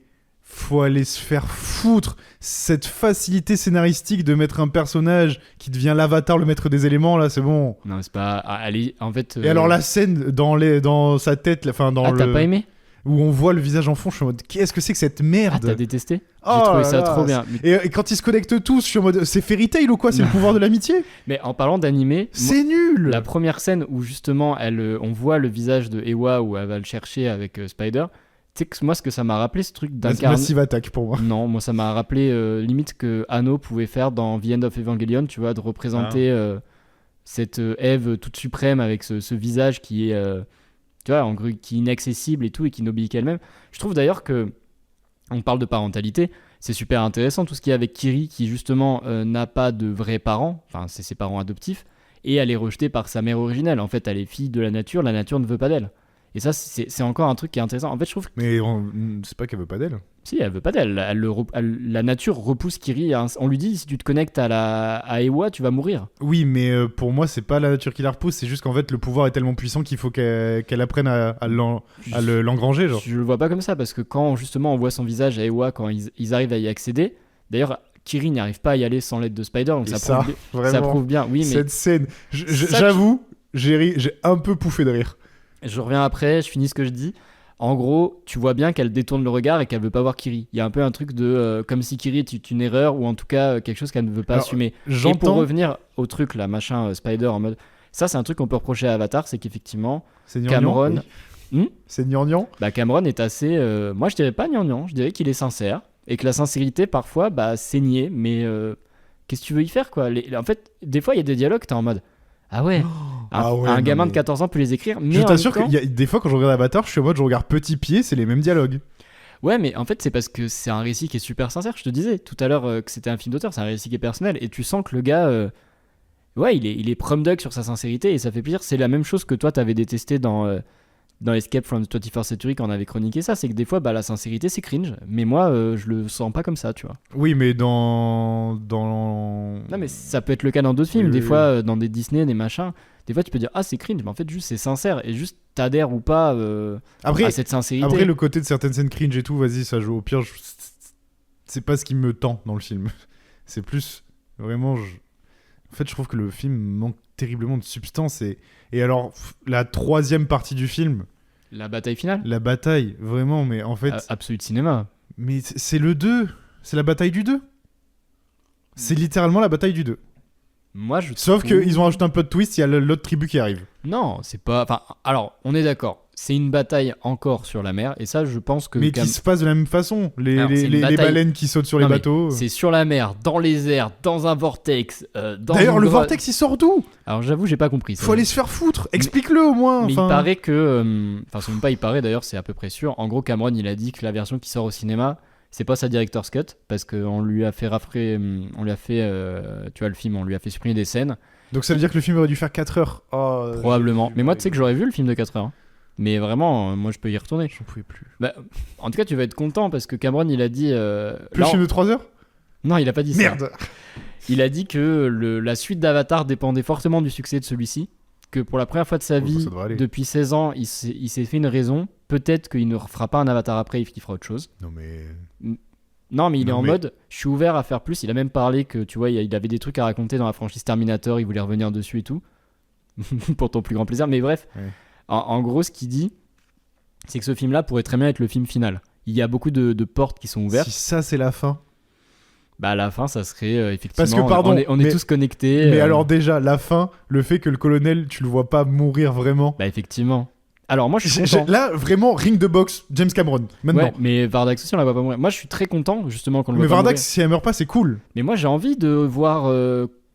faut aller se faire foutre. Cette facilité scénaristique de mettre un personnage qui devient l'avatar, le maître des éléments, là, c'est bon. Non, c'est pas. Allez, en fait. Et alors la scène dans sa tête, enfin dans t'as pas aimé? Où on voit le visage en fond, je suis en mode qu'est-ce que c'est que cette merde? T'as détesté? J'ai trouvé ça trop bien. Et quand ils se connectent tous, je suis en mode c'est Fairy Tail ou quoi? C'est le pouvoir de l'amitié? Mais en parlant d'animé, c'est nul. La première scène où justement on voit le visage de Ewa où elle va le chercher avec Spider. Tu sais que moi, ce que ça m'a rappelé, ce truc d'incarner. Massive Attack pour moi. Non, moi ça m'a rappelé limite que Anno pouvait faire dans The End of Evangelion, tu vois, de représenter cette Eve toute suprême avec ce visage qui est, tu vois, qui est inaccessible et tout et qui n'obéit qu'elle-même. Je trouve d'ailleurs que on parle de parentalité, c'est super intéressant tout ce qu'il y a avec Kiri qui justement n'a pas de vrais parents, enfin c'est ses parents adoptifs et elle est rejetée par sa mère originelle. En fait, elle est fille de la nature ne veut pas d'elle. Et ça, c'est encore un truc qui est intéressant. En fait, je trouve que... Mais c'est pas qu'elle veut pas d'elle. Si, elle veut pas d'elle. La nature repousse Kiri. On lui dit, si tu te connectes à Ewa, tu vas mourir. Oui, mais pour moi, c'est pas la nature qui la repousse. C'est juste qu'en fait, le pouvoir est tellement puissant qu'il faut qu'elle apprenne à l'engranger. Genre. Je le vois pas comme ça, parce que quand justement on voit son visage à Ewa, quand ils arrivent à y accéder... D'ailleurs, Kiri n'arrive pas à y aller sans l'aide de Spider. Donc ça prouve bien. Oui, mais cette scène, j'avoue, j'ai un peu pouffé de rire. Je reviens après, je finis ce que je dis. En gros, tu vois bien qu'elle détourne le regard et qu'elle veut pas voir Kiri. Il y a un peu un truc de comme si Kiri était une erreur ou en tout cas quelque chose qu'elle ne veut pas assumer. Et pour revenir au truc là, machin Spider en mode, ça c'est un truc qu'on peut reprocher à Avatar, c'est qu'effectivement Cameron, c'est gnangnan. Bah Cameron est assez, moi je dirais pas gnangnan, je dirais qu'il est sincère et que la sincérité parfois c'est niais, mais qu'est-ce que tu veux y faire quoi. En fait, des fois il y a des dialogues t'es en mode ah ouais. Un gamin de 14 ans peut les écrire, mais je t'assure qu'il y a des fois quand je regarde Avatar, je suis en mode je regarde Petit Pied, c'est les mêmes dialogues. Ouais, mais en fait c'est parce que c'est un récit qui est super sincère. Je te disais tout à l'heure que c'était un film d'auteur, c'est un récit qui est personnel et tu sens que le gars, ouais, il est prom dog sur sa sincérité et ça fait plaisir. C'est la même chose que toi t'avais détesté dans Escape from the 21st Century quand on avait chroniqué ça, c'est que des fois la sincérité c'est cringe, mais moi je le sens pas comme ça, tu vois. Oui, mais non mais ça peut être le cas dans d'autres films, des fois dans des Disney, des machins, des fois tu peux dire ah c'est cringe, mais en fait juste c'est sincère et juste t'adhères ou pas à cette sincérité. Après le côté de certaines scènes cringe et tout, vas-y ça joue, au pire c'est pas ce qui me tend dans le film. C'est plus vraiment en fait je trouve que le film manque terriblement de substance et alors la troisième partie du film, la bataille finale, vraiment, mais en fait Absolute Cinéma, mais c'est le 2, c'est la bataille du 2, c'est littéralement la bataille du 2. Moi, sauf qu'ils ont rajouté un plot twist, il y a l'autre tribu qui arrive. Non, c'est pas... Enfin, alors, on est d'accord. C'est une bataille encore sur la mer, et ça, je pense que... Mais qui se passe de la même façon. Les baleines qui sautent sur les bateaux... C'est sur la mer, dans les airs, dans un vortex, D'ailleurs, le vortex, il sort d'où? Alors, j'avoue, j'ai pas compris. Faut aller se faire foutre. Explique-le au moins. Mais il paraît que... Enfin, c'est même pas il paraît, d'ailleurs, c'est à peu près sûr. En gros, Cameron, il a dit que la version qui sort au cinéma... C'est pas sa director's cut parce qu'on lui a fait tu vois le film, on lui a fait supprimer des scènes. Donc ça veut dire que le film aurait dû faire 4 heures. Probablement. Mais moi tu sais que j'aurais vu le film de 4 heures. Hein. Mais vraiment, moi je peux y retourner. J'en pouvais plus. Bah, en tout cas, tu vas être content parce que Cameron il a dit. Plus le film de 3 heures? Non, il a pas dit Merde. ça. Il a dit que la suite d'Avatar dépendait fortement du succès de celui-ci. Que pour la première fois de sa vie, depuis 16 ans, il s'est fait une raison. Peut-être qu'il ne fera pas un Avatar après, il fera autre chose. Non, mais il est en mode, je suis ouvert à faire plus. Il a même parlé que, tu vois, il avait des trucs à raconter dans la franchise Terminator, il voulait revenir dessus et tout. Pour ton plus grand plaisir. Mais bref, ouais. En gros, ce qu'il dit, c'est que ce film-là pourrait très bien être le film final. Il y a beaucoup de portes qui sont ouvertes. Si ça, c'est la fin. Bah à la fin ça serait effectivement parce que pardon, on est tous connectés mais alors déjà la fin, le fait que le colonel tu le vois pas mourir vraiment, bah effectivement. Alors moi je suis content. Là vraiment ring de boxe James Cameron maintenant. Ouais, mais Vardax aussi on la voit pas mourir. Moi je suis très content justement qu'on le voit mais pas Vardax mourir. Si elle meurt pas c'est cool. Mais moi j'ai envie de voir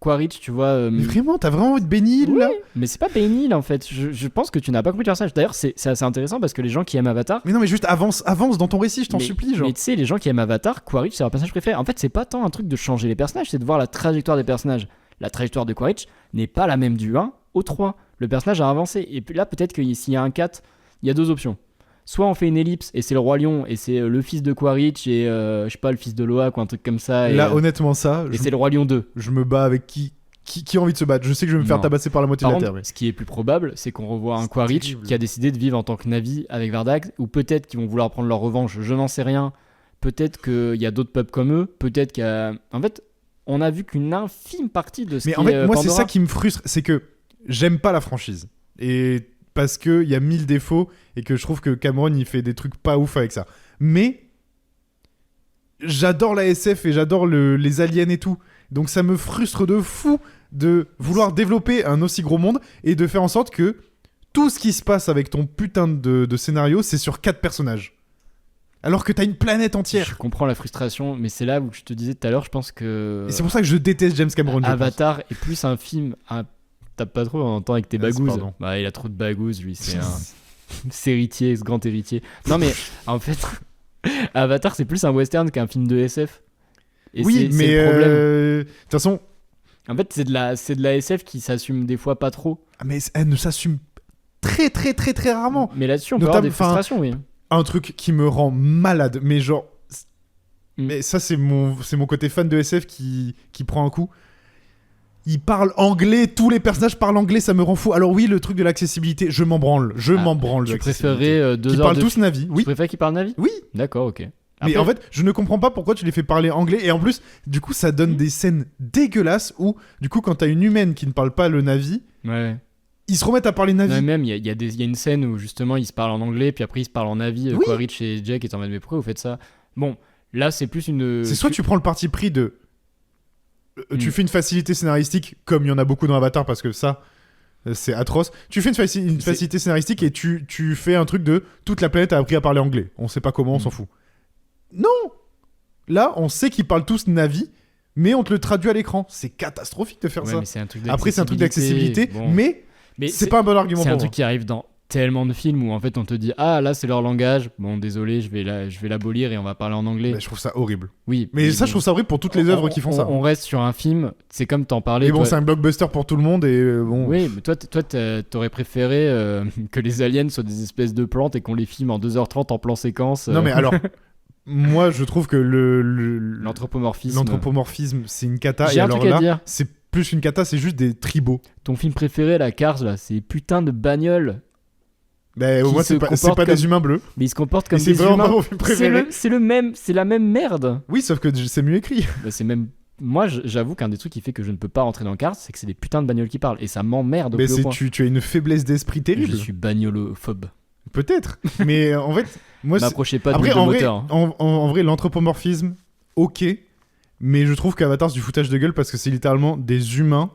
Quaritch, tu vois. Mais vraiment, t'as vraiment envie de Benny Hill, oui, là? Mais c'est pas Benny Hill en fait. Je pense que tu n'as pas compris le personnage. D'ailleurs, c'est assez intéressant parce que les gens qui aiment Avatar. Mais non, mais juste avance dans ton récit, je t'en supplie. Genre. Mais tu sais, les gens qui aiment Avatar, Quaritch, c'est leur personnage préféré. En fait, c'est pas tant un truc de changer les personnages, c'est de voir la trajectoire des personnages. la trajectoire de Quaritch n'est pas la même du 1 au 3. Le personnage a avancé. Et puis là, peut-être que s'il y a un 4, il y a 2 options. Soit on fait une ellipse et c'est le Roi Lion et c'est le fils de Quaritch et je sais pas, le fils de Loak ou un truc comme ça. Et, là, honnêtement, ça. Et c'est le Roi Lion 2. Je me bats avec qui a envie de se battre. Je sais que je vais me faire tabasser par la moitié Par de contre, la Terre. Mais... ce qui est plus probable, c'est qu'on revoit un C'est Quaritch terrible. qui a décidé de vivre en tant que Na'vi avec Vardak, ou peut-être qu'ils vont vouloir prendre leur revanche, je n'en sais rien. Peut-être qu'il y a d'autres peuples comme eux, peut-être qu'il y a... En fait, on a vu qu'une infime partie de ce Mais qui en fait, est moi, Pandora. c'est ça qui me frustre, c'est que j'aime pas la franchise. Et parce qu'il y a 1000 défauts et que je trouve que Cameron, il fait des trucs pas ouf avec ça. Mais j'adore la SF et j'adore les aliens et tout. Donc ça me frustre de fou de vouloir développer un aussi gros monde et de faire en sorte que tout ce qui se passe avec ton putain de scénario, c'est sur 4 personnages. Alors que t'as une planète entière. Je comprends la frustration, mais c'est là où je te disais tout à l'heure, je pense que Et c'est pour ça que je déteste James Cameron. je pense. Avatar est plus un film... Tape pas trop en entend avec tes Yes, bagouses. pardon. Bah, il a trop de bagouses, lui, c'est un... héritier, ce grand héritier. Non mais, en fait, Avatar, c'est plus un western qu'un film de SF. Et oui, c'est mais le problème. de toute façon, En fait, c'est de la SF qui s'assume des fois pas trop. mais elle ne s'assume très très très très rarement. Mais là-dessus, on peut avoir des Notamment- frustrations, oui. Un truc qui me rend malade, mais genre, mais ça c'est mon côté fan de SF qui prend un coup. Ils parlent anglais, tous les personnages parlent anglais, ça me rend fou. Alors oui, le truc de l'accessibilité, je m'en branle, de Tu l'accessibilité. préférerais 2 Ils heures parlent de... tous Navi, Tu oui. préfères qu'ils parlent Navi? Oui. D'accord, ok. Mais Après- en fait, je ne comprends pas pourquoi tu les fais parler anglais. Et en plus, du coup, ça donne des scènes dégueulasses où, du coup, quand t'as une humaine qui ne parle pas le Navi, Ouais. ils se remettent à parler Navi. Non, même, il y a une scène où justement ils se parlent en anglais, puis après ils se parlent en Navi. Oui. Quaritch et Jack est en mode, mais pourquoi vous faites ça? Bon, là c'est plus une. C'est soit tu prends le parti pris de. Tu Mm. fais une facilité scénaristique, comme il y en a beaucoup dans Avatar, parce que ça, c'est atroce. Tu fais une facilité scénaristique et tu fais un truc de toute la planète a appris à parler anglais. On sait pas comment, on s'en fout. Non. Là, on sait qu'ils parlent tous Navi, mais on te le traduit à l'écran. C'est catastrophique de faire Ouais, ça. mais c'est un truc Après, c'est un truc d'accessibilité, Bon. mais Mais c'est pas un bon argument c'est pour un moi. truc qui arrive dans tellement de films où en fait on te dit ah là c'est leur langage, bon désolé je vais l'abolir et on va parler en anglais. Mais je trouve ça horrible. Oui, Mais ça, je trouve ça horrible pour toutes les œuvres qui font ça. On reste sur un film, c'est comme t'en parlais. Mais bon, toi- c'est un blockbuster pour tout le monde et bon. Oui, mais toi t'aurais préféré que les aliens soient des espèces de plantes et qu'on les filme en 2h30 en plan séquence. Non, mais alors, moi, je trouve que l'anthropomorphisme. l'anthropomorphisme, c'est une cata. J'ai Et un alors truc à là, dire. c'est plus une cata, c'est juste des tribaux. Ton film préféré, la Cars, là, c'est putain de bagnole. Mais Qui moi, se c'est pas comportent des comme- humains bleus. Mais ils se comportent comme Et c'est des vraiment pas humains. mon film préféré. C'est la même merde. Oui, sauf que c'est mieux écrit. Bah, c'est même. Moi, j'avoue qu'un des trucs qui fait que je ne peux pas rentrer dans Cars, c'est que c'est des putains de bagnoles qui parlent. Et ça m'emmerde au Mais plus haut c'est point. tu as une faiblesse d'esprit terrible. Je suis bagnolophobe. Peut-être. Mais en fait, moi, c'est- M'approchez pas de après, l'huile de en vrai, moteur. hein. en vrai, l'anthropomorphisme, ok. Mais je trouve qu'Avatar, c'est du foutage de gueule parce que c'est littéralement des humains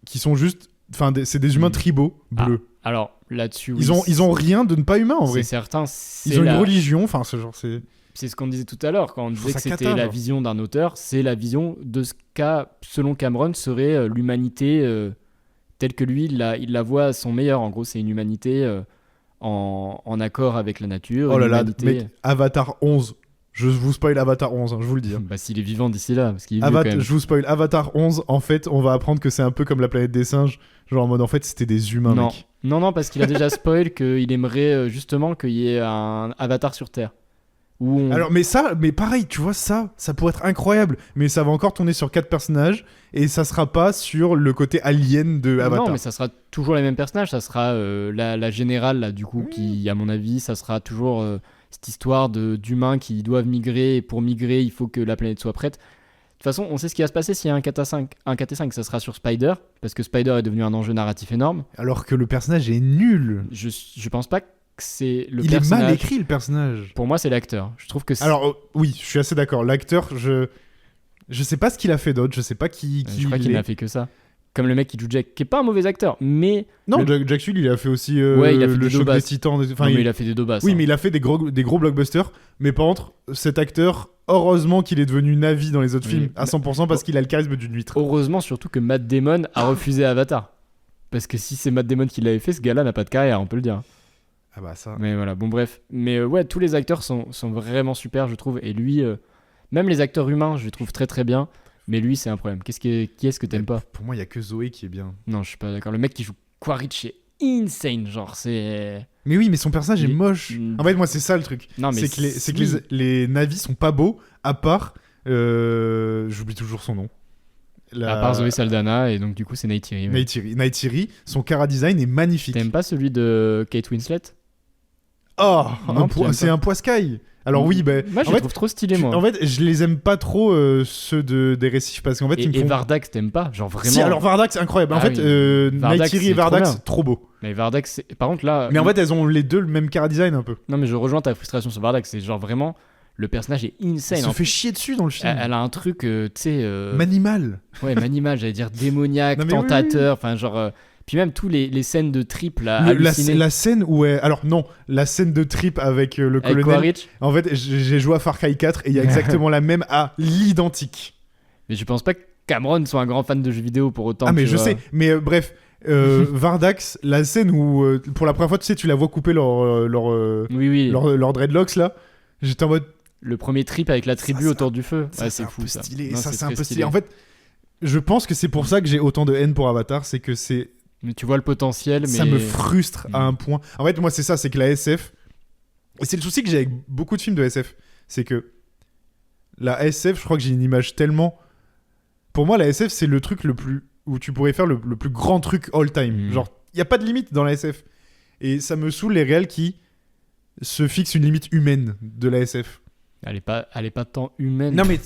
qui sont juste. Enfin, c'est des humains tribaux, bleus. Alors, là-dessus, oui, Ils ont rien de ne pas humain en c'est vrai. certain. Ils ont une religion, enfin, ce genre, c'est. C'est ce qu'on disait tout à l'heure quand on Je disait trouve que ça c'était cata, la genre. vision d'un auteur, c'est la vision de ce qu'a, selon Cameron, serait l'humanité telle que lui il la voit à son meilleur. En gros, c'est une humanité en accord avec la nature. Oh là une là, humanité- mec, Avatar 11. Je vous spoil Avatar 11, hein, je vous le dis. hein. Bah, s'il est vivant d'ici là, parce qu'il est vieux quand même. Je vous spoil Avatar 11. En fait, on va apprendre que c'est un peu comme la planète des singes. Genre en mode, en fait, c'était des humains, Non. mec. Non, parce qu'il a déjà spoil qu'il aimerait justement qu'il y ait un avatar sur Terre. Où on... Alors, mais pareil, tu vois, ça pourrait être incroyable. Mais ça va encore tourner sur 4 personnages et ça sera pas sur le côté alien de Avatar. Non, mais ça sera toujours les mêmes personnages. Ça sera la générale, là, du coup, qui, à mon avis, ça sera toujours cette histoire d'humains qui doivent migrer. Et pour migrer, il faut que la planète soit prête. De toute façon, on sait ce qui va se passer s'il y a un 4 un 4 et 5. Ça sera sur Spider, parce que Spider est devenu un enjeu narratif énorme. Alors que le personnage est nul. Je pense pas que c'est le Il personnage. est mal écrit, le personnage. Pour moi, c'est l'acteur. Je trouve que c'est... Alors, oui, je suis assez d'accord. L'acteur, je sais pas ce qu'il a fait d'autre. Je sais pas qui je crois qu'il il n'a est. fait que ça. Comme le mec qui joue Jack, qui est pas un mauvais acteur, mais... Non, Le- Jack Sully, il a fait aussi Ouais, il a fait le des choc Dobas. des titans. Enfin, non, mais il a fait des dobas. Oui, hein. mais il a fait des gros blockbusters. Mais par contre, cet acteur, heureusement qu'il est devenu Navi dans les autres Oui. films à 100% parce qu'il a le charisme d'une huître. Heureusement surtout que Matt Damon a refusé Avatar. Parce que si c'est Matt Damon qui l'avait fait, ce gars-là n'a pas de carrière, on peut le dire. Ah bah ça. Mais voilà, bon bref. Mais ouais, tous les acteurs sont vraiment super, je trouve. Et lui, même les acteurs humains, je les trouve très très bien. Mais lui, c'est un problème. Qui est-ce que t'aimes pas? Pour moi, il y a que Zoé qui est bien. Non, je suis pas d'accord. Le mec qui joue Quaritch est insane, genre, c'est... Mais oui, mais son personnage est Il- moche. En fait, moi, c'est ça le truc. Non, mais C'est que les navis sont pas beaux, à part... j'oublie toujours son nom. À part Zoé Saldana, et donc du coup, c'est Neytiri. Ouais. Neytiri, son chara design est magnifique. T'aimes pas celui de Kate Winslet? Oh, Non, tu aimes c'est pas. un poiscaille. Alors oui, Moi, je en les fait, trouve trop stylés, moi. en fait, je les aime pas trop ceux des récifs parce qu'en fait, ils me Et font... Vardax, t'aimes pas? Genre vraiment. Si, alors Vardax, c'est incroyable. En Ah fait, oui. Vardax, Neytiri et c'est trop Vardax, bien. trop beau. Mais Vardax, par contre, là. Mais en fait, elles ont les deux le même chara design un peu. Non, mais je rejoins ta frustration sur Vardax. C'est genre vraiment. Le personnage est insane. Elle se fait chier dessus dans le film. Elle a un truc, tu sais. Manimal. Ouais, manimal, j'allais dire démoniaque, Non, mais oui, tentateur. Enfin, genre. Puis même tous les scènes de trip là. La hallucinées. scène où alors non, la scène de trip avec le Avec colonel. Quaritch. En fait, j'ai joué à Far Cry 4 et il y a exactement la même à l'identique. Mais je pense pas que Cameron soit un grand fan de jeux vidéo pour autant. Ah mais tu je vois. sais, mais bref, Vardax, la scène où pour la première fois tu sais tu la vois couper Oui. leur dreadlocks là, j'étais en mode Le premier trip avec la tribu Ça, autour du feu. ça, Ouais, c'est c'est un fou peu ça. stylé, Non, ça c'est un très peu stylé. En fait, je pense que c'est pour ça que j'ai autant de haine pour Avatar, c'est que Mais tu vois le potentiel, mais. ça me frustre à Mm. un point. En fait, moi c'est ça, c'est que la SF, et c'est le souci que j'ai avec beaucoup de films de SF, c'est que la SF, je crois que j'ai une image tellement... Pour moi, la SF, c'est le truc le plus... où tu pourrais faire le plus grand truc all time. Mm. Genre, il n'y a pas de limite dans la SF. Et ça me saoule les réels qui se fixent une limite humaine de la SF. Elle est pas tant humaine. Non mais...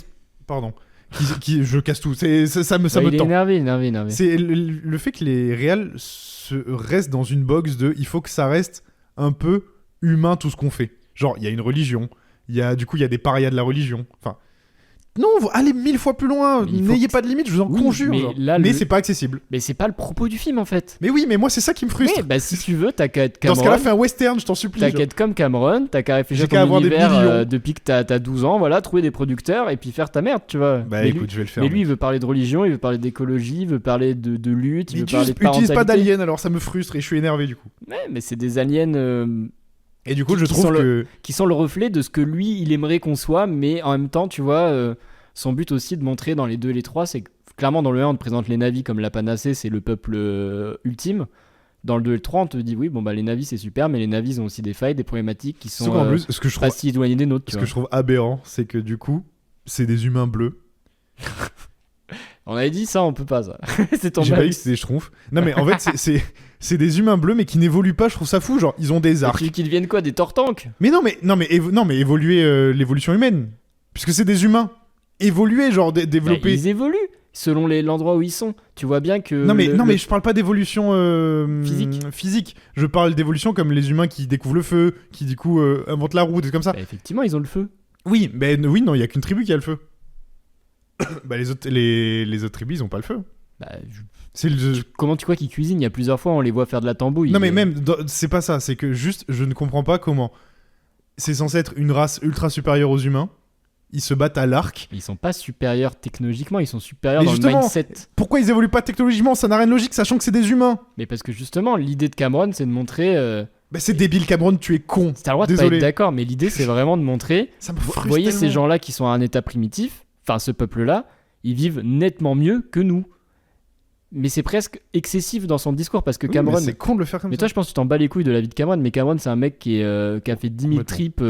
Pardon. Je casse tout. Ça me Ouais, il est tend. énervé. C'est le fait que les réels restent dans une box de... Il faut que ça reste un peu humain tout ce qu'on fait. Genre, il y a une religion. Il y a des parias de la religion. Enfin... Non, allez 1000 fois plus loin. Mais il faut N'ayez que- pas de limite, je vous en Oui, conjure. mais genre. là, Mais le- c'est pas accessible. Mais c'est pas le propos du film en fait. Mais oui, mais moi c'est ça qui me frustre. Mais bah si tu veux, t'as qu'à être Dans ce Cameron. cas-là, fais un western, je t'en supplie. T'as genre. qu'à être comme Cameron, t'as qu'à réfléchir J'ai à qu'à ton avoir des univers millions. depuis que t'as 12 ans, voilà, trouver des producteurs et puis faire ta merde, tu vois. Bah mais écoute, lui, je vais le faire. mais lui, il veut parler de religion, il veut parler d'écologie, il veut parler de lutte, il mais veut parler de utilise pas parentalité. d'alien, alors ça me frustre et je suis énervé du coup. Ouais, mais c'est des aliens Et du coup, je qui trouve sont que... qui sont le reflet de ce que lui, il aimerait qu'on soit, mais en même temps, tu vois, son but aussi de montrer dans les 2 et les 3, c'est que clairement dans le 1, on te présente les navis comme la panacée, c'est le peuple ultime. Dans le 2 et le 3, on te dit oui, bon bah les navis c'est super, mais les navis ont aussi des failles, des problématiques qui sont Surtout en plus, ce que je pas trouve, si éloignées des nôtres. tu ce que vois. je trouve aberrant, c'est que du coup, c'est des humains bleus. On avait dit ça, on peut pas ça. C'est ton J'ai pas mal. dit que c'était des schtroumpfs. Non mais en fait, c'est des humains bleus mais qui n'évoluent pas, je trouve ça fou. Genre, ils ont des arcs. Qu'ils deviennent quoi, des tortanks? Mais non, mais évoluer l'évolution humaine. Puisque c'est des humains. Évoluer, genre Bah, développer. ils évoluent selon l'endroit où ils sont. Tu vois bien que. Non mais je parle pas d'évolution Physique. Je parle d'évolution comme les humains qui découvrent le feu, qui du coup inventent la roue, des trucs comme ça. Bah, effectivement, ils ont le feu. Oui, oui, non, il y a qu'une tribu qui a le feu. Bah les autres tribus, ils ont pas le feu. Bah, C'est le... comment tu crois qu'ils cuisinent? Il y a plusieurs fois, on les voit faire de la tambouille. Non mais même, c'est pas ça, c'est que juste, je ne comprends pas comment c'est censé être une race ultra supérieure aux humains. Ils se battent à l'arc. Ils sont pas supérieurs technologiquement, ils sont supérieurs Mais dans justement, le mindset. Pourquoi ils évoluent pas technologiquement? Ça n'a rien de logique, sachant que c'est des humains. Mais parce que justement, l'idée de Cameron, c'est de montrer. Bah c'est débile, Cameron, tu es con. T'as le droit de pas Désolé. être d'accord, mais l'idée, c'est vraiment de montrer. Ça me Vous frustre voyez tellement. ces gens-là qui sont à un état primitif, enfin ce peuple-là, ils vivent nettement mieux que nous. Mais c'est presque excessif dans son discours parce que Oui, Cameron. mais c'est con de le faire comme Mais ça. toi, je pense que tu t'en bats les couilles de la vie de Cameron. Mais Cameron, c'est un mec qui a fait 10 000 Complètement. trips.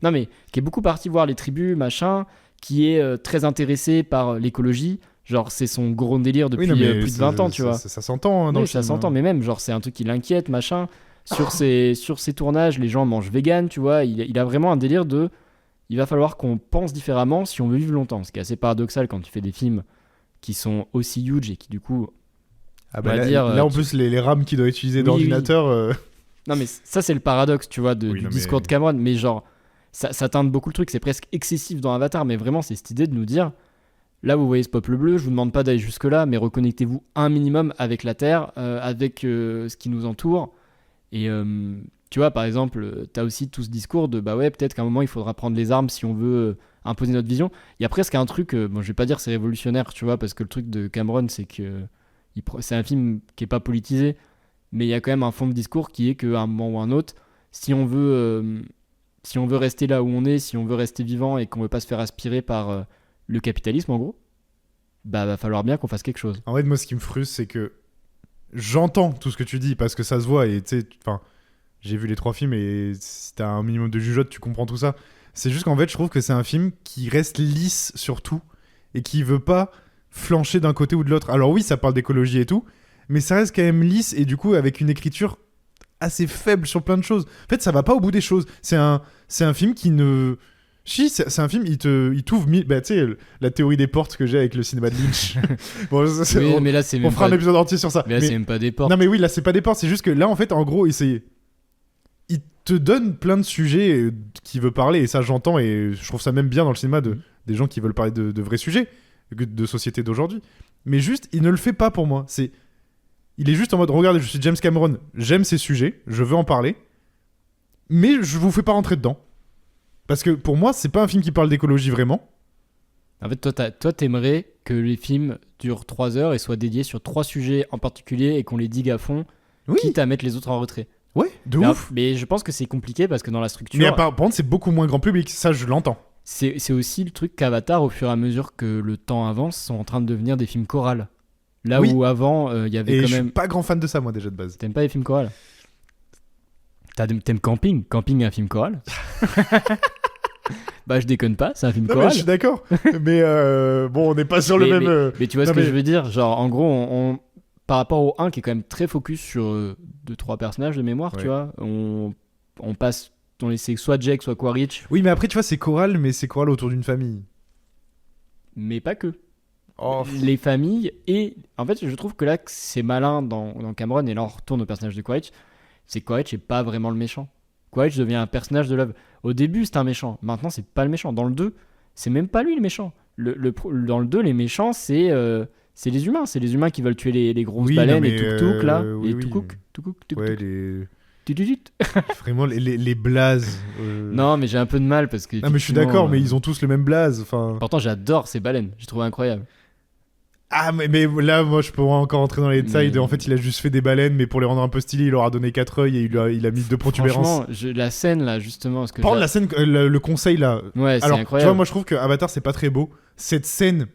Non, mais qui est beaucoup parti voir les tribus, machin. Qui est très intéressé par l'écologie. Genre, c'est son gros délire depuis Oui, non, mais plus de 20 ans, tu vois. Ça s'entend hein, dans Oui, le ça film, s'entend, hein. mais même, genre, c'est un truc qui l'inquiète, machin. Sur ses tournages, les gens mangent vegan, tu vois. Il a vraiment un délire de. Il va falloir qu'on pense différemment si on veut vivre longtemps. Ce qui est assez paradoxal quand tu fais des films qui sont aussi huge et qui, du coup. Ah on bah va là, dire, là, en plus, les rames qu'il doit utiliser Oui, d'ordinateur. Non, mais ça, c'est le paradoxe, tu vois, Oui, du non, discours mais- de Cameron. Mais genre, ça teinte beaucoup le truc. C'est presque excessif dans Avatar, mais vraiment, c'est cette idée de nous dire. Là, vous voyez ce peuple bleu, je vous demande pas d'aller jusque-là, mais reconnectez-vous un minimum avec la Terre, avec ce qui nous entoure. Et tu vois, par exemple, tu as aussi tout ce discours de bah ouais, peut-être qu'à un moment il faudra prendre les armes si on veut imposer notre vision. Il y a presque un truc, bon, je vais pas dire c'est révolutionnaire, tu vois, parce que le truc de Cameron, c'est que c'est un film qui est pas politisé, mais il y a quand même un fond de discours qui est qu'à un moment ou un autre, si on veut rester là où on est, si on veut rester vivant et qu'on veut pas se faire aspirer par le capitalisme en gros, bah va falloir bien qu'on fasse quelque chose. En fait, moi, ce qui me frustre, c'est que j'entends tout ce que tu dis parce que ça se voit et tu sais, enfin, j'ai vu les 3 films et si t'as un minimum de jugeote, tu comprends tout ça. C'est juste qu'en fait, je trouve que c'est un film qui reste lisse sur tout et qui veut pas flancher d'un côté ou de l'autre. Alors oui, ça parle d'écologie et tout, mais ça reste quand même lisse et du coup avec une écriture assez faible sur plein de choses. En fait, ça va pas au bout des choses. C'est un film qui ne... Si, c'est un film, il t'ouvre... Bah, tu sais, la théorie des portes que j'ai avec le cinéma de Lynch. Bon, Oui, mais là c'est on même fera pas... un épisode entier sur ça. Mais là c'est même pas des portes. Non mais oui, là c'est pas des portes, c'est juste que là en fait, en gros, il te donne plein de sujets qu'il veut parler, et ça j'entends, et je trouve ça même bien dans le cinéma des gens qui veulent parler de vrais sujets, de société d'aujourd'hui. Mais juste, il ne le fait pas pour moi. Il est juste en mode, regardez, je suis James Cameron, j'aime ces sujets, je veux en parler, mais je vous fais pas rentrer dedans. Parce que pour moi, c'est pas un film qui parle d'écologie vraiment. En fait, toi, t'aimerais que les films durent 3 heures et soient dédiés sur 3 sujets en particulier et qu'on les digue à fond, Oui, quitte à mettre les autres en retrait. ouais, de Mais, ouf. mais je pense que c'est compliqué parce que dans la structure, Mais par contre, c'est beaucoup moins grand public, ça je l'entends. c'est aussi le truc qu'Avatar, au fur et à mesure que le temps avance, sont en train de devenir des films chorales. Là Oui. où avant, il y avait Et quand je même... suis pas grand fan de ça, moi, déjà de base. T'aimes pas les films chorales? T'aimes Camping? Camping est un film choral? Bah je déconne pas, c'est un film Non, mais choral. je suis d'accord. Mais bon, on n'est pas sur le mais, même. mais tu vois non, ce que mais- je veux dire? Genre, en gros, par rapport au 1 qui est quand même très focus sur 2-3 personnages de mémoire, Ouais. tu vois, on passe, on essaie soit Jake, soit Quaritch, Oui, mais après, tu vois, c'est choral, mais c'est choral autour d'une famille. mais pas que. Oh, Les familles, et en fait, je trouve que là, c'est malin dans Cameron, et là, on retourne au personnage de Quaritch, c'est que Quaritch est pas vraiment le méchant. Quaritch devient un personnage de l'œuvre. Au début, c'est un méchant, maintenant, c'est pas le méchant. Dans le 2, c'est même pas lui le méchant. Dans le 2, les méchants, c'est les humains. C'est les humains qui veulent tuer les grosses Oui, baleines non, et mais, tuk-tuk, là. oui, Et oui. tuk-tuk. ouais, les. Tututut. Vraiment, les blazes. Non, mais j'ai un peu de mal parce que. Non, mais je suis d'accord, mais ils ont tous le même blaze. Enfin. Pourtant, j'adore ces baleines. J'ai trouvé incroyable. Ah, mais là, moi, je pourrais encore entrer dans les détails. Mais- En fait, il a juste fait des baleines, mais pour les rendre un peu stylés, il leur a donné 4 œils et il a mis 2 protubérances. Franchement, la scène là, justement. Parce que Par contre, la scène, le conseil là. Ouais, c'est Alors, tu incroyable. vois, moi, je trouve que Avatar, c'est pas très beau. Cette scène,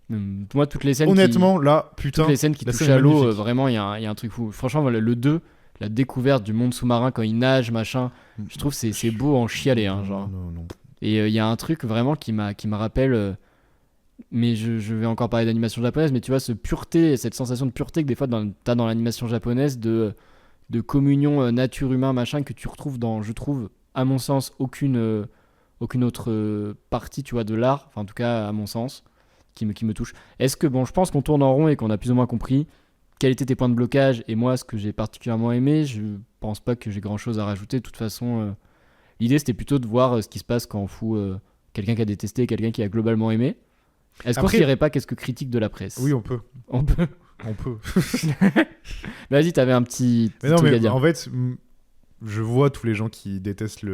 Moi, toutes les scènes. honnêtement, là, putain. Toutes les scènes qui la touchent scène est à l'eau, magnifique. vraiment, il y a un truc fou. Franchement, voilà, le 2, la découverte du monde sous-marin quand il nage, machin, je trouve que c'est beau en chialer, hein, genre. Non. Et il y a un truc vraiment qui me rappelle, mais je vais encore parler d'animation japonaise, mais tu vois, cette sensation de pureté que des fois t'as dans l'animation japonaise de communion nature-humain, machin, que tu retrouves dans, je trouve, à mon sens, aucune autre partie, tu vois, de l'art, enfin en tout cas à mon sens, qui me touche. Est-ce que, bon, je pense qu'on tourne en rond et qu'on a plus ou moins compris quels étaient tes points de blocage et moi ce que j'ai particulièrement aimé. Je pense pas que j'ai grand chose à rajouter. De toute façon, l'idée c'était plutôt de voir ce qui se passe quand on fout quelqu'un qui a détesté et quelqu'un qui a globalement aimé. Est-ce qu'on Après- dirait pas qu'est-ce que critique de la presse? Oui, on peut. On peut. On peut. Vas-y, t'avais un petit Mais non, truc à mais dire. en fait, je vois tous les gens qui détestent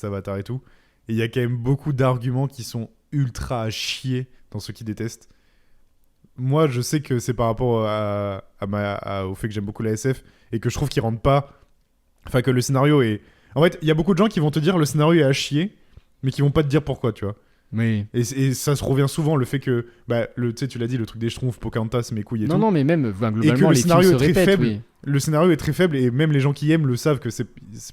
Avatar et tout. Et il y a quand même beaucoup d'arguments qui sont ultra à chier dans ceux qui détestent. Moi, je sais que c'est par rapport au fait que j'aime beaucoup la SF et que je trouve qu'ils rendent pas. Enfin, que le scénario est. En fait, il y a beaucoup de gens qui vont te dire le scénario est à chier, mais qui vont pas te dire pourquoi, tu vois. Oui. Et ça se revient souvent, le fait que. Bah, tu sais, tu l'as dit, le truc des schtroumpfs, Pocahontas, mes couilles et tout. Non, mais même, enfin, que globalement, le les films scénario se est très répètent, faible. oui. Le scénario est très faible et même les gens qui aiment le savent que c'est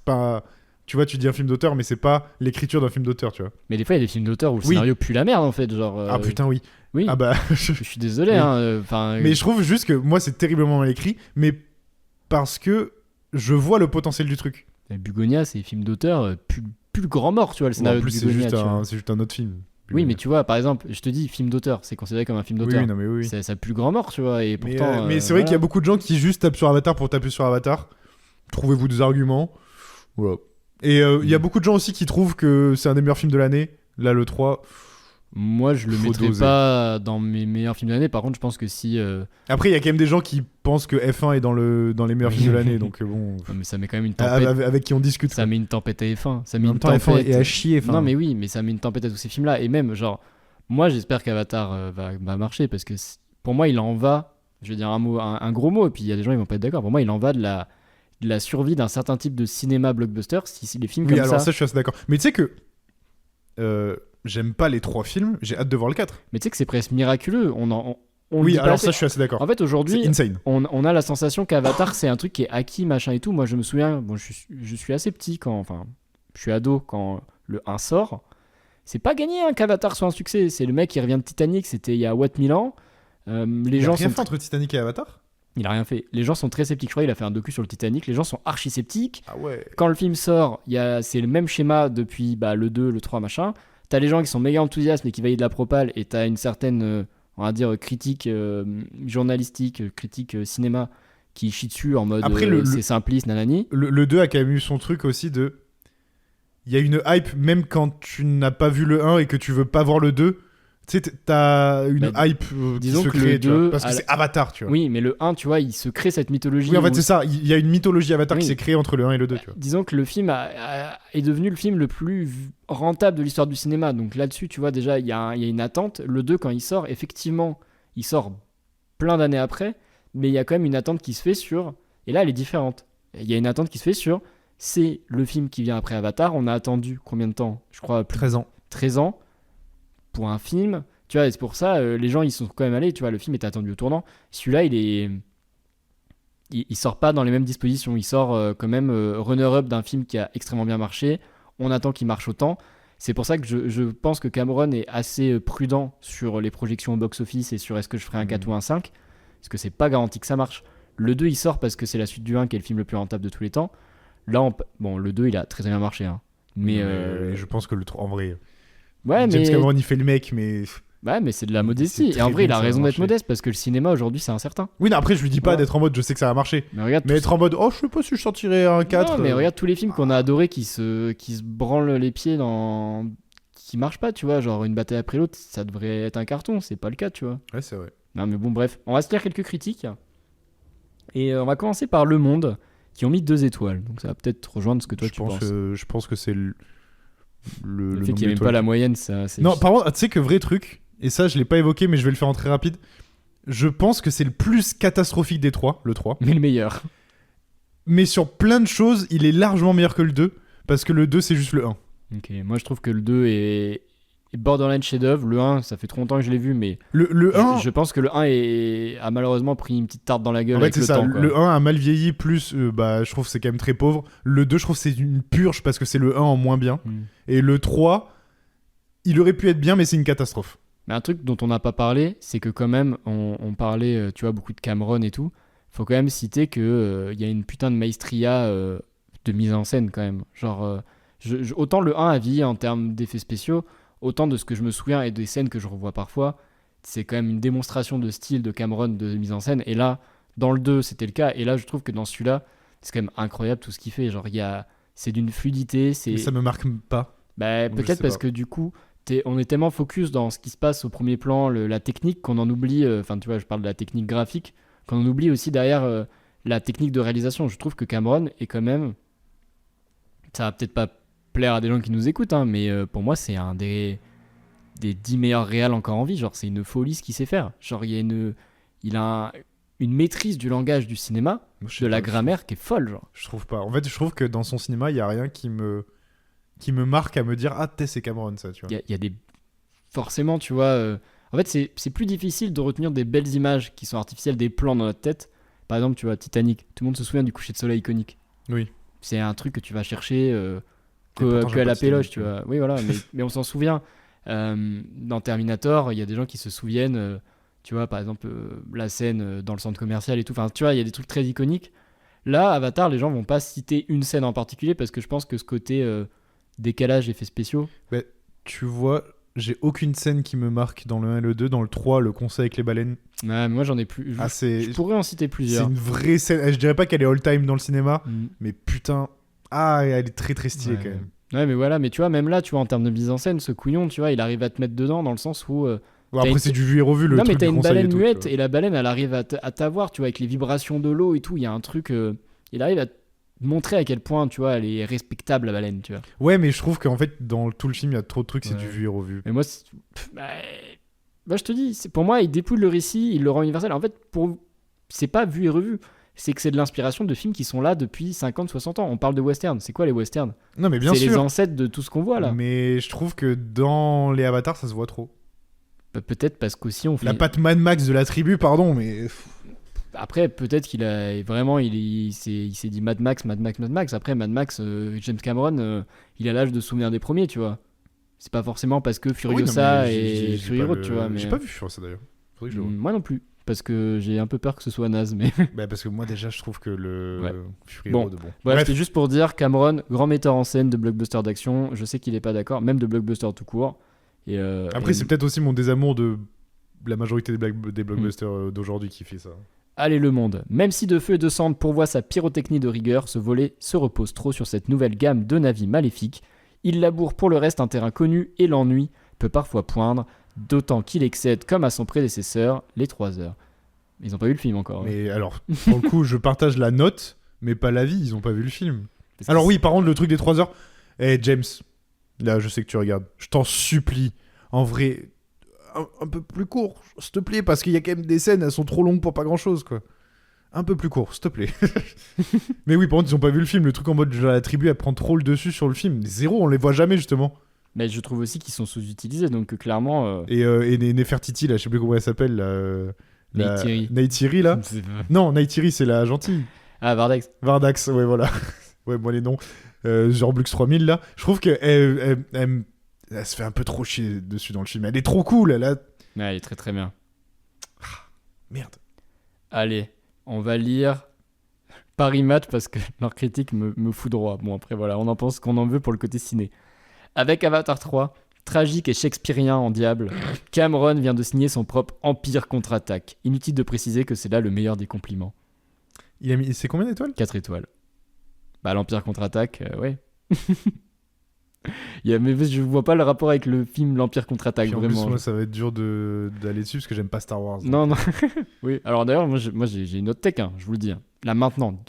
pas. Tu vois, tu dis un film d'auteur, mais c'est pas l'écriture d'un film d'auteur, tu vois. Mais des fois, il y a des films d'auteur où le Oui. scénario pue la merde, en fait. Genre, Ah putain, oui. oui. Ah bah. Je suis désolé, Oui. hein. Enfin, Mais je trouve juste que moi, c'est terriblement mal écrit, mais parce que je vois le potentiel du truc. Bugonia, c'est des films d'auteur, plus le grand mort, tu vois, le Bon, scénario en plus, de c'est Bugonia. juste, tu vois. c'est juste un autre film. Oui, mais tu vois, par exemple, je te dis, film d'auteur, c'est considéré comme un film Oui, d'auteur. oui, non, mais oui. Ça pue le grand mort, tu vois, et Mais, pourtant. mais c'est vrai voilà. qu'il y a beaucoup de gens qui juste tapent sur Avatar pour taper sur Avatar. Trouvez-vous des arguments. Voilà. Et il y a beaucoup de gens aussi qui trouvent que c'est un des meilleurs films de l'année. Là, le 3. Moi, je le Faut mettrais doser. pas dans mes meilleurs films de l'année. Par contre, je pense que si. Après, il y a quand même des gens qui pensent que F1 est dans les meilleurs films de l'année. Donc, bon. Non, mais ça met quand même une tempête. Avec qui on discute. Ça met une tempête à F1. Ça met En une même temps, F1 tempête. est à chier. enfin. Non, mais oui, mais ça met une tempête à tous ces films-là. Et même, genre, moi, j'espère qu'Avatar va marcher parce que pour moi, il en va. Je vais dire un gros mot, et puis il y a des gens qui vont pas être d'accord. Pour moi, il en va de la survie d'un certain type de cinéma blockbuster. Si les films Oui, comme alors ça. ça, je suis assez d'accord. Mais tu sais que j'aime pas les 3 films, j'ai hâte de voir le 4. Mais tu sais que c'est presque miraculeux. On le Oui, dit pas alors assez. ça, je suis assez d'accord. En fait, aujourd'hui, C'est insane. on a la sensation qu'Avatar, c'est un truc qui est acquis, machin et tout. Moi, je me souviens, bon, je suis assez petit quand. Enfin, je suis ado quand le 1 sort. C'est pas gagné hein, qu'Avatar soit un succès. C'est le mec qui revient de Titanic, c'était il y a 1000 ans. Les Il a gens rien sont fait entre Titanic et Avatar. Il a rien fait. Les gens sont très sceptiques. Je crois qu'il a fait un docu sur le Titanic. Les gens sont archi sceptiques. Ah ouais. Quand le film sort, c'est le même schéma depuis le 2, le 3, machin. T'as les gens qui sont méga enthousiastes mais qui valident la propale, et t'as une certaine, on va dire, critique journalistique, critique cinéma qui chie dessus en mode Après, c'est simpliste, nanani. Le 2 a quand même eu son truc aussi de. Il y a une hype, même quand tu n'as pas vu le 1 et que tu veux pas voir le 2. Tu sais, t'as une hype qui disons se que crée, le tu vois, 2 parce que c'est Avatar, tu vois. Oui, mais le 1, tu vois, il se crée cette mythologie. Oui, en fait, où- c'est ça. Il y a une mythologie Avatar Oui. qui s'est créée entre le 1 et le 2, tu vois. Disons que le film est devenu le film le plus rentable de l'histoire du cinéma. Donc là-dessus, tu vois, déjà, il y a une attente. Le 2, quand il sort, effectivement, il sort plein d'années après, mais il y a quand même une attente qui se fait sur... Et là, elle est différente. Il y a une attente qui se fait sur... C'est le film qui vient après Avatar. On a attendu combien de temps ? Je crois plus 13 ans. 13 ans pour un film. Tu vois, et c'est pour ça, les gens, ils sont quand même allés. Tu vois, le film était attendu au tournant. Celui-là, il sort pas dans les mêmes dispositions. Il sort quand même runner-up d'un film qui a extrêmement bien marché. On attend qu'il marche autant. C'est pour ça que je pense que Cameron est assez prudent sur les projections au box-office et sur est-ce que je ferai un 4 ou un 5. Parce que c'est pas garanti que ça marche. Le 2, il sort parce que c'est la suite du 1 qui est le film le plus rentable de tous les temps. Là, bon, le 2, il a très bien marché. Hein. Mais je pense que le 3, en vrai. ouais, James mais... Cameron, il fait le mec, mais. Ouais, mais c'est de la modestie. C'est Et en très vrai, il bien a que ça raison va d'être marcher. modeste parce que le cinéma aujourd'hui, c'est incertain. Oui, non, après, je lui dis pas Ouais. d'être en mode je sais que ça va marcher. Mais regarde, Mais être en mode oh, je sais pas si je sortirais un 4. Non, mais regarde tous les films qu'on a adorés qui se branlent les pieds dans. Qui marchent pas, tu vois. Genre une bataille après l'autre, ça devrait être un carton. C'est pas le cas, tu vois. Ouais, c'est vrai. Non, mais bon, bref. On va se lire quelques critiques. Et on va commencer par Le Monde, qui ont mis 2 étoiles. Donc ça va peut-être rejoindre ce que toi tu penses. Je pense que c'est le Le fait nombre qu'il n'y ait même d'étoiles. pas la moyenne, ça. C'est Non, par contre, tu sais que vrai truc, et ça je l'ai pas évoqué, mais je vais le faire en très rapide. Je pense que c'est le plus catastrophique des 3, le 3. Mais le meilleur. Mais sur plein de choses, il est largement meilleur que le 2, parce que le 2 c'est juste le 1. Ok, moi je trouve que le 2 est borderline chef-d'œuvre. Le 1, ça fait trop longtemps que je l'ai vu, mais Le 1, je pense que le 1 a malheureusement pris une petite tarte dans la gueule en fait avec c'est le ça, temps. Quoi. le 1 a mal vieilli, plus je trouve que c'est quand même très pauvre. Le 2 je trouve que c'est une purge, parce que c'est le 1 en moins bien. Et le 3, il aurait pu être bien, mais c'est une catastrophe. Mais un truc dont on n'a pas parlé, c'est que quand même, on parlait, tu vois, beaucoup de Cameron et tout. Faut quand même citer que y a une putain de maestria de mise en scène quand même. Genre, autant le 1 a vieilli en termes d'effets spéciaux, autant de ce que je me souviens et des scènes que je revois parfois, c'est quand même une démonstration de style de Cameron de mise en scène. Et là, dans le 2, c'était le cas. Et là, je trouve que dans celui-là, c'est quand même incroyable tout ce qu'il fait. Genre, c'est d'une fluidité. Mais ça me marque pas. Bah, Donc, je peut-être sais parce pas. que du coup, on est tellement focus dans ce qui se passe au premier plan, la technique, qu'on en oublie. Enfin, tu vois, je parle de la technique graphique, qu'on en oublie aussi derrière la technique de réalisation. Je trouve que Cameron est quand même. Ça va peut-être pas plaire à des gens qui nous écoutent, hein, mais pour moi, c'est un des 10 meilleurs réals encore en vie. Genre, c'est une folie ce qu'il sait faire. Genre, il a une maîtrise du langage du cinéma, Moi, je sais de la pas, grammaire qui est folle. Genre. Je trouve pas. En fait, je trouve que dans son cinéma, il y a rien qui me marque à me dire ah c'est Cameron ça, tu vois. Il y a des. Forcément, tu vois. En fait, c'est plus difficile de retenir des belles images qui sont artificielles, des plans dans notre tête. Par exemple, tu vois, Titanic. Tout le monde se souvient du coucher de soleil iconique. Oui. C'est un truc que tu vas chercher pourtant, que j'aime à pas la péloche, Titanic, tu vois. Oui, voilà, mais on s'en souvient. Dans Terminator, il y a des gens qui se souviennent, tu vois, par exemple, la scène dans le centre commercial et tout. Enfin, tu vois, il y a des trucs très iconiques. Là, Avatar, les gens vont pas citer une scène en particulier parce que je pense que ce côté décalage, effets spéciaux. Tu vois, j'ai aucune scène qui me marque dans le 1 et le 2. Dans le 3, le conseil avec les baleines. Ouais, mais moi, j'en ai plus. Je pourrais en citer C'est plusieurs. une vraie scène. Je dirais pas qu'elle est all-time dans le cinéma, Mm. mais putain. Ah, elle est très très stylée Ouais. quand même. Ouais, mais voilà, mais tu vois, même là, tu vois, en termes de mise en scène, ce couillon, tu vois, il arrive à te mettre dedans dans le sens où. Bon, T'as après, une- c'est du vu et revu le Non, mais truc t'as du une conseil baleine et tout, muette tu vois. et la baleine, elle arrive à t'avoir, tu vois, avec les vibrations de l'eau et tout. Il y a un truc. Il arrive à te montrer à quel point, tu vois, elle est respectable, la baleine, tu vois. Ouais, mais je trouve qu'en fait, dans tout le film, il y a trop de trucs, c'est Ouais. du vu et revu. Mais moi, bah, je te dis, pour moi, il dépouille le récit, il le rend universel. En fait, c'est pas vu et revu. c'est que c'est de l'inspiration de films qui sont là depuis 50-60 ans. On parle de western. C'est quoi les westerns? Non, mais bien C'est les sûr. ancêtres de tout ce qu'on voit là. Mais je trouve que dans les Avatars, ça se voit trop. Bah, peut-être parce qu'aussi on fait. La patte Mad Max de la tribu, pardon, mais. Après, peut-être qu'il a vraiment, il s'est dit Mad Max, Mad Max, Mad Max. Après, Mad Max, James Cameron, il a l'âge de se souvenir des premiers, tu vois. C'est pas forcément parce que Furiosa Oui, non, mais et j'ai Fury pas Road, tu vois. Mais... J'ai pas vu Furiosa d'ailleurs. Faudrait que je le voie. Moi non plus, parce que j'ai un peu peur que ce soit naze. Mais Bah, parce que moi, déjà, je trouve que le Ouais. Fury Bon. Road, bon. bref, Bref. c'était juste pour dire Cameron, grand metteur en scène de blockbuster d'action. Je sais qu'il est pas d'accord, même de blockbuster tout court. Et Après, et- c'est peut-être aussi mon désamour de la majorité des blockbusters d'aujourd'hui qui fait ça. Allez le monde. Même si De Feu et de Cendre pourvoit sa pyrotechnie de rigueur, ce volet se repose trop sur cette nouvelle gamme de navis maléfiques. Il laboure pour le reste un terrain connu et l'ennui peut parfois poindre, d'autant qu'il excède, comme à son prédécesseur, les 3 heures. Ils ont pas vu le film encore. Mais alors, pour le coup, je partage la note, mais pas l'avis, ils ont pas vu le film. Parce que Alors oui, par contre, le truc des 3 heures... Eh, James, là, je sais que tu regardes. Je t'en supplie, en vrai, un peu plus court, s'il te plaît, parce qu'il y a quand même des scènes, elles sont trop longues pour pas grand-chose, quoi. Un peu plus court, s'il te plaît. Mais oui, par contre, ils ont pas vu le film. Le truc en mode, genre, la tribu, elle prend trop le dessus sur le film. Zéro, on les voit jamais, justement. Mais je trouve aussi qu'ils sont sous-utilisés, donc clairement... Et Nefertiti, là, je sais plus comment elle s'appelle, Neytiri. Neytiri, là. Non, Neytiri, c'est la gentille. Ah, Vardex. Vardax, ouais, voilà. Ouais, moi, les noms. Genre Blux 3000, là. Je trouve qu'elle elle se fait un peu trop chier dessus dans le film. Elle est trop cool, elle a... Ouais, elle est très très bien. Merde. Allez, on va lire Paris Match parce que leur critique me foudroie. Bon, après, voilà, on en pense qu'on en veut pour le côté ciné. Avec Avatar 3, tragique et shakespearien en diable, Cameron vient de signer son propre Empire contre-attaque. Inutile de préciser que c'est là le meilleur des compliments. Il a mis... C'est combien d'étoiles? 4 étoiles. Bah, l'Empire contre-attaque, ouais. Mais je vois pas le rapport avec le film L'Empire contre-attaque, Puis en plus, vraiment. moi, ça va être dur d'aller dessus parce que j'aime pas Star Wars. Non, non. Oui, alors d'ailleurs, moi j'ai une autre tech, hein, je vous le dis. Hein. Là maintenant,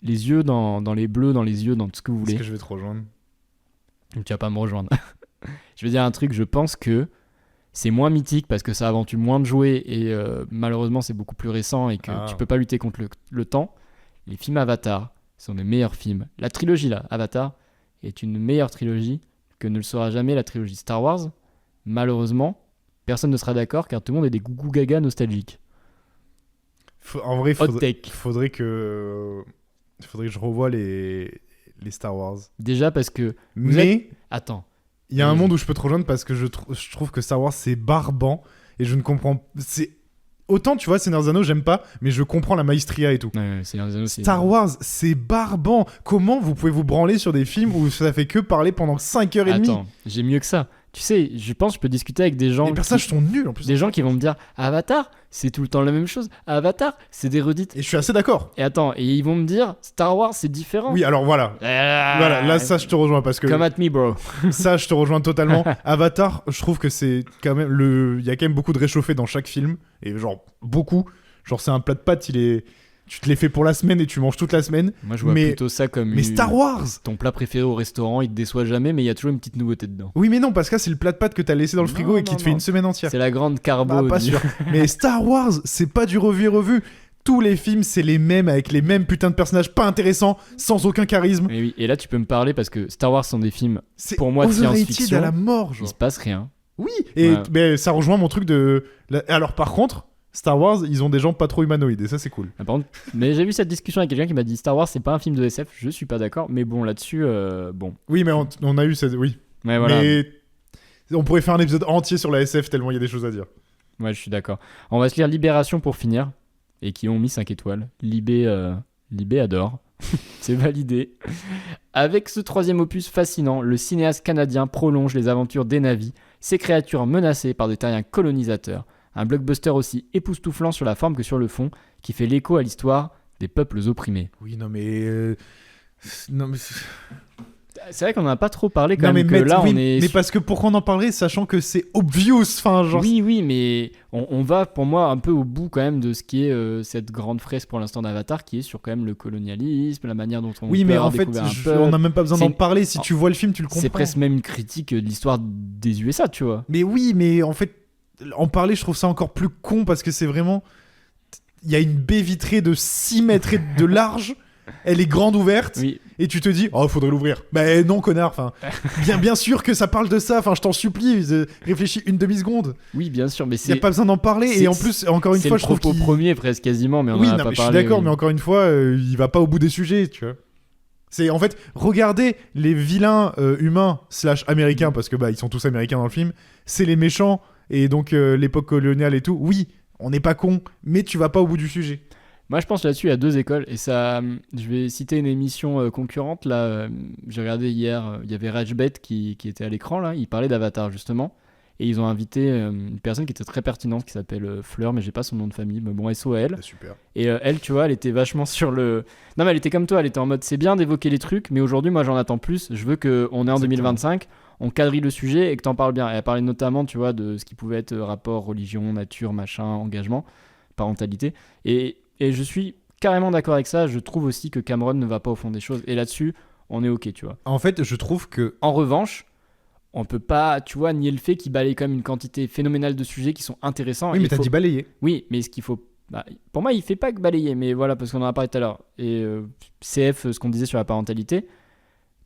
les yeux dans les bleus, dans les yeux, dans tout ce que vous Est-ce voulez. que je vais te rejoindre? Tu vas pas me rejoindre. Je vais dire un truc, je pense que c'est moins mythique parce que ça a vendu moins de jouets et malheureusement c'est beaucoup plus récent et que tu peux pas lutter contre le temps. Les films Avatar sont les meilleurs films. La trilogie là, Avatar, est une meilleure trilogie que ne le sera jamais la trilogie Star Wars. Malheureusement, personne ne sera d'accord car tout le monde est des gougou gaga nostalgiques. En vrai, Hot take. faudrait que je revoie les Star Wars. Déjà parce que... Mais Attends. il y a un Vas-y. monde où je peux te rejoindre parce que je trouve que Star Wars c'est barbant et je ne comprends... Autant, tu vois, Seigneur des Anneaux, j'aime pas, mais je comprends la maestria et tout. Ouais, Seigneur des Anneaux, c'est... Star Wars, c'est barbant. Comment vous pouvez vous branler sur des films où ça fait que parler pendant 5h30? Attends, j'ai mieux que ça. Tu sais, je pense que je peux discuter avec des gens... Les personnages sont nuls en plus. Des gens qui vont me dire Avatar, c'est tout le temps la même chose. Avatar, c'est des redites. Et je suis assez d'accord. Et attends, et ils vont me dire Star Wars, c'est différent. Oui, alors voilà. Voilà, là, ça, je te rejoins parce que Come at me, bro. ça, je te rejoins totalement. Avatar, je trouve que c'est quand même il y a quand même beaucoup de réchauffé dans chaque film et genre beaucoup. Genre c'est un plat de pâtes, tu te les fais pour la semaine et tu manges toute la semaine. Moi, je vois Mais- plutôt ça comme Mais Star Wars. ton plat préféré au restaurant, il te déçoit jamais, mais il y a toujours une petite nouveauté dedans. Oui, mais non, parce que là, c'est le plat de pâtes que t'as laissé dans le frigo Non, et qui non, te fait non. une semaine entière. C'est la grande carbo. Bah, pas du- sûr. Mais Star Wars, c'est pas du revu. Tous les films, c'est les mêmes avec les mêmes putains de personnages pas intéressants, sans aucun charisme. Et oui, et là, tu peux me parler parce que Star Wars sont des films, C'est pour moi, de overrated science-fiction. à la mort, il genre. se passe rien. Oui, et Ouais. mais ça rejoint mon truc de. Alors par contre, Star Wars, ils ont des gens pas trop humanoïdes et ça c'est cool. Ah, par contre, mais j'ai eu cette discussion avec quelqu'un qui m'a dit Star Wars, c'est pas un film de SF. Je suis pas d'accord, mais bon, là-dessus, bon. Oui, mais on a eu cette. Oui. Ouais, voilà. Mais on pourrait faire un épisode entier sur la SF tellement il y a des choses à dire. Ouais, je suis d'accord. On va se lire Libération pour finir. Et qui ont mis 5 étoiles. Libé adore. C'est validé. Avec ce 3e opus fascinant, le cinéaste canadien prolonge les aventures des Na'vi, ces créatures menacées par des terriens colonisateurs. Un blockbuster aussi époustouflant sur la forme que sur le fond, qui fait l'écho à l'histoire des peuples opprimés. Oui, non mais. Non mais. C'est vrai qu'on n'en a pas trop parlé quand Non, même, mais que là oui, on est... mais parce que pourquoi on en parlerait sachant que c'est obvious, enfin genre. Oui, mais on va pour moi un peu au bout quand même de ce qui est cette grande fresque pour l'instant d'Avatar qui est sur quand même le colonialisme, la manière dont on Oui, peut mais avoir en fait, découvert un on peuple. n'a même pas besoin C'est d'en une- parler. Si tu vois le film, tu le comprends. C'est presque même une critique de l'histoire des USA, tu vois. Mais oui, mais en fait, en parler, je trouve ça encore plus con parce que c'est vraiment. il y a une baie vitrée de 6 mètres de large, elle est grande ouverte, Oui. et tu te dis, oh, faudrait l'ouvrir. Mais non, connard, enfin, bien sûr que ça parle de ça, enfin, je t'en supplie, réfléchis une demi-seconde. Oui, bien sûr, mais Il n'y a pas besoin d'en parler, et en plus, encore une fois, je trouve c'est le propos premier presque quasiment, mais on oui, en a non, pas mais parlé. je suis d'accord, oui. mais encore une fois, il va pas au bout des sujets, tu vois. C'est en fait, regardez les vilains humains / américains, parce que bah ils sont tous américains dans le film, c'est les méchants, et donc l'époque coloniale et tout. Oui, on n'est pas con, mais tu vas pas au bout du sujet. Moi, je pense là-dessus, il y a deux écoles. Et ça, je vais citer une émission concurrente. Là, j'ai regardé hier, il y avait Rajbet qui était à l'écran. Là, il parlait d'Avatar, justement. Et ils ont invité une personne qui était très pertinente, qui s'appelle Fleur, mais j'ai pas son nom de famille. Mais bon, SOL. Ah, super. Et elle, tu vois, elle était vachement sur le... Non, mais elle était comme toi, elle était en mode, c'est bien d'évoquer les trucs, mais aujourd'hui, moi, j'en attends plus. Je veux qu'on est en Exactement. 2025, on quadrille le sujet et que t'en parles bien. Et elle parlait notamment, tu vois, de ce qui pouvait être rapport, religion, nature, machin, engagement, parentalité. Et je suis carrément d'accord avec ça. Je trouve aussi que Cameron ne va pas au fond des choses. Et là-dessus, on est OK, tu vois. En fait, je trouve que En revanche, on peut pas, tu vois, nier le fait qu'il balaye quand même une quantité phénoménale de sujets qui sont intéressants. oui, Et mais il t'as faut- dit balayer. Oui, mais ce qu'il faut... bah, pour moi, il fait pas que balayer, mais voilà, parce qu'on en a parlé tout à l'heure. Et CF, ce qu'on disait sur la parentalité.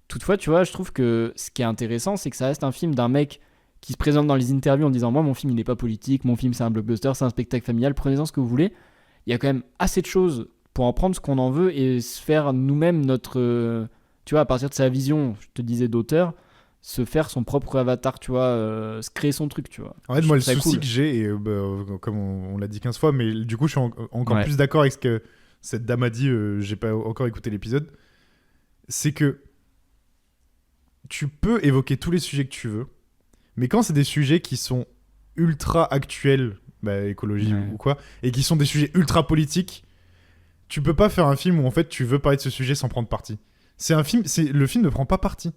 Toutefois, tu vois, je trouve que ce qui est intéressant, c'est que ça reste un film d'un mec qui se présente dans les interviews en disant « Moi, mon film, il n'est pas politique, mon film, c'est un blockbuster, c'est un spectacle familial, prenez-en ce que vous voulez. » Il y a quand même assez de choses pour en prendre ce qu'on en veut et se faire nous-mêmes notre... tu vois, à partir de sa vision, je te disais, d'auteur, se faire son propre avatar, tu vois, se créer son truc, tu vois. En fait, Je moi, le trouve ça souci cool. que j'ai, et comme on l'a dit 15 fois, mais du coup, je suis encore Ouais. plus d'accord avec ce que cette dame a dit, j'ai pas encore écouté l'épisode, c'est que tu peux évoquer tous les sujets que tu veux, mais quand c'est des sujets qui sont ultra actuels, bah, écologie Ouais. ou quoi, et qui sont des sujets ultra politiques, tu peux pas faire un film où en fait tu veux parler de ce sujet sans prendre parti. Le film ne prend pas parti.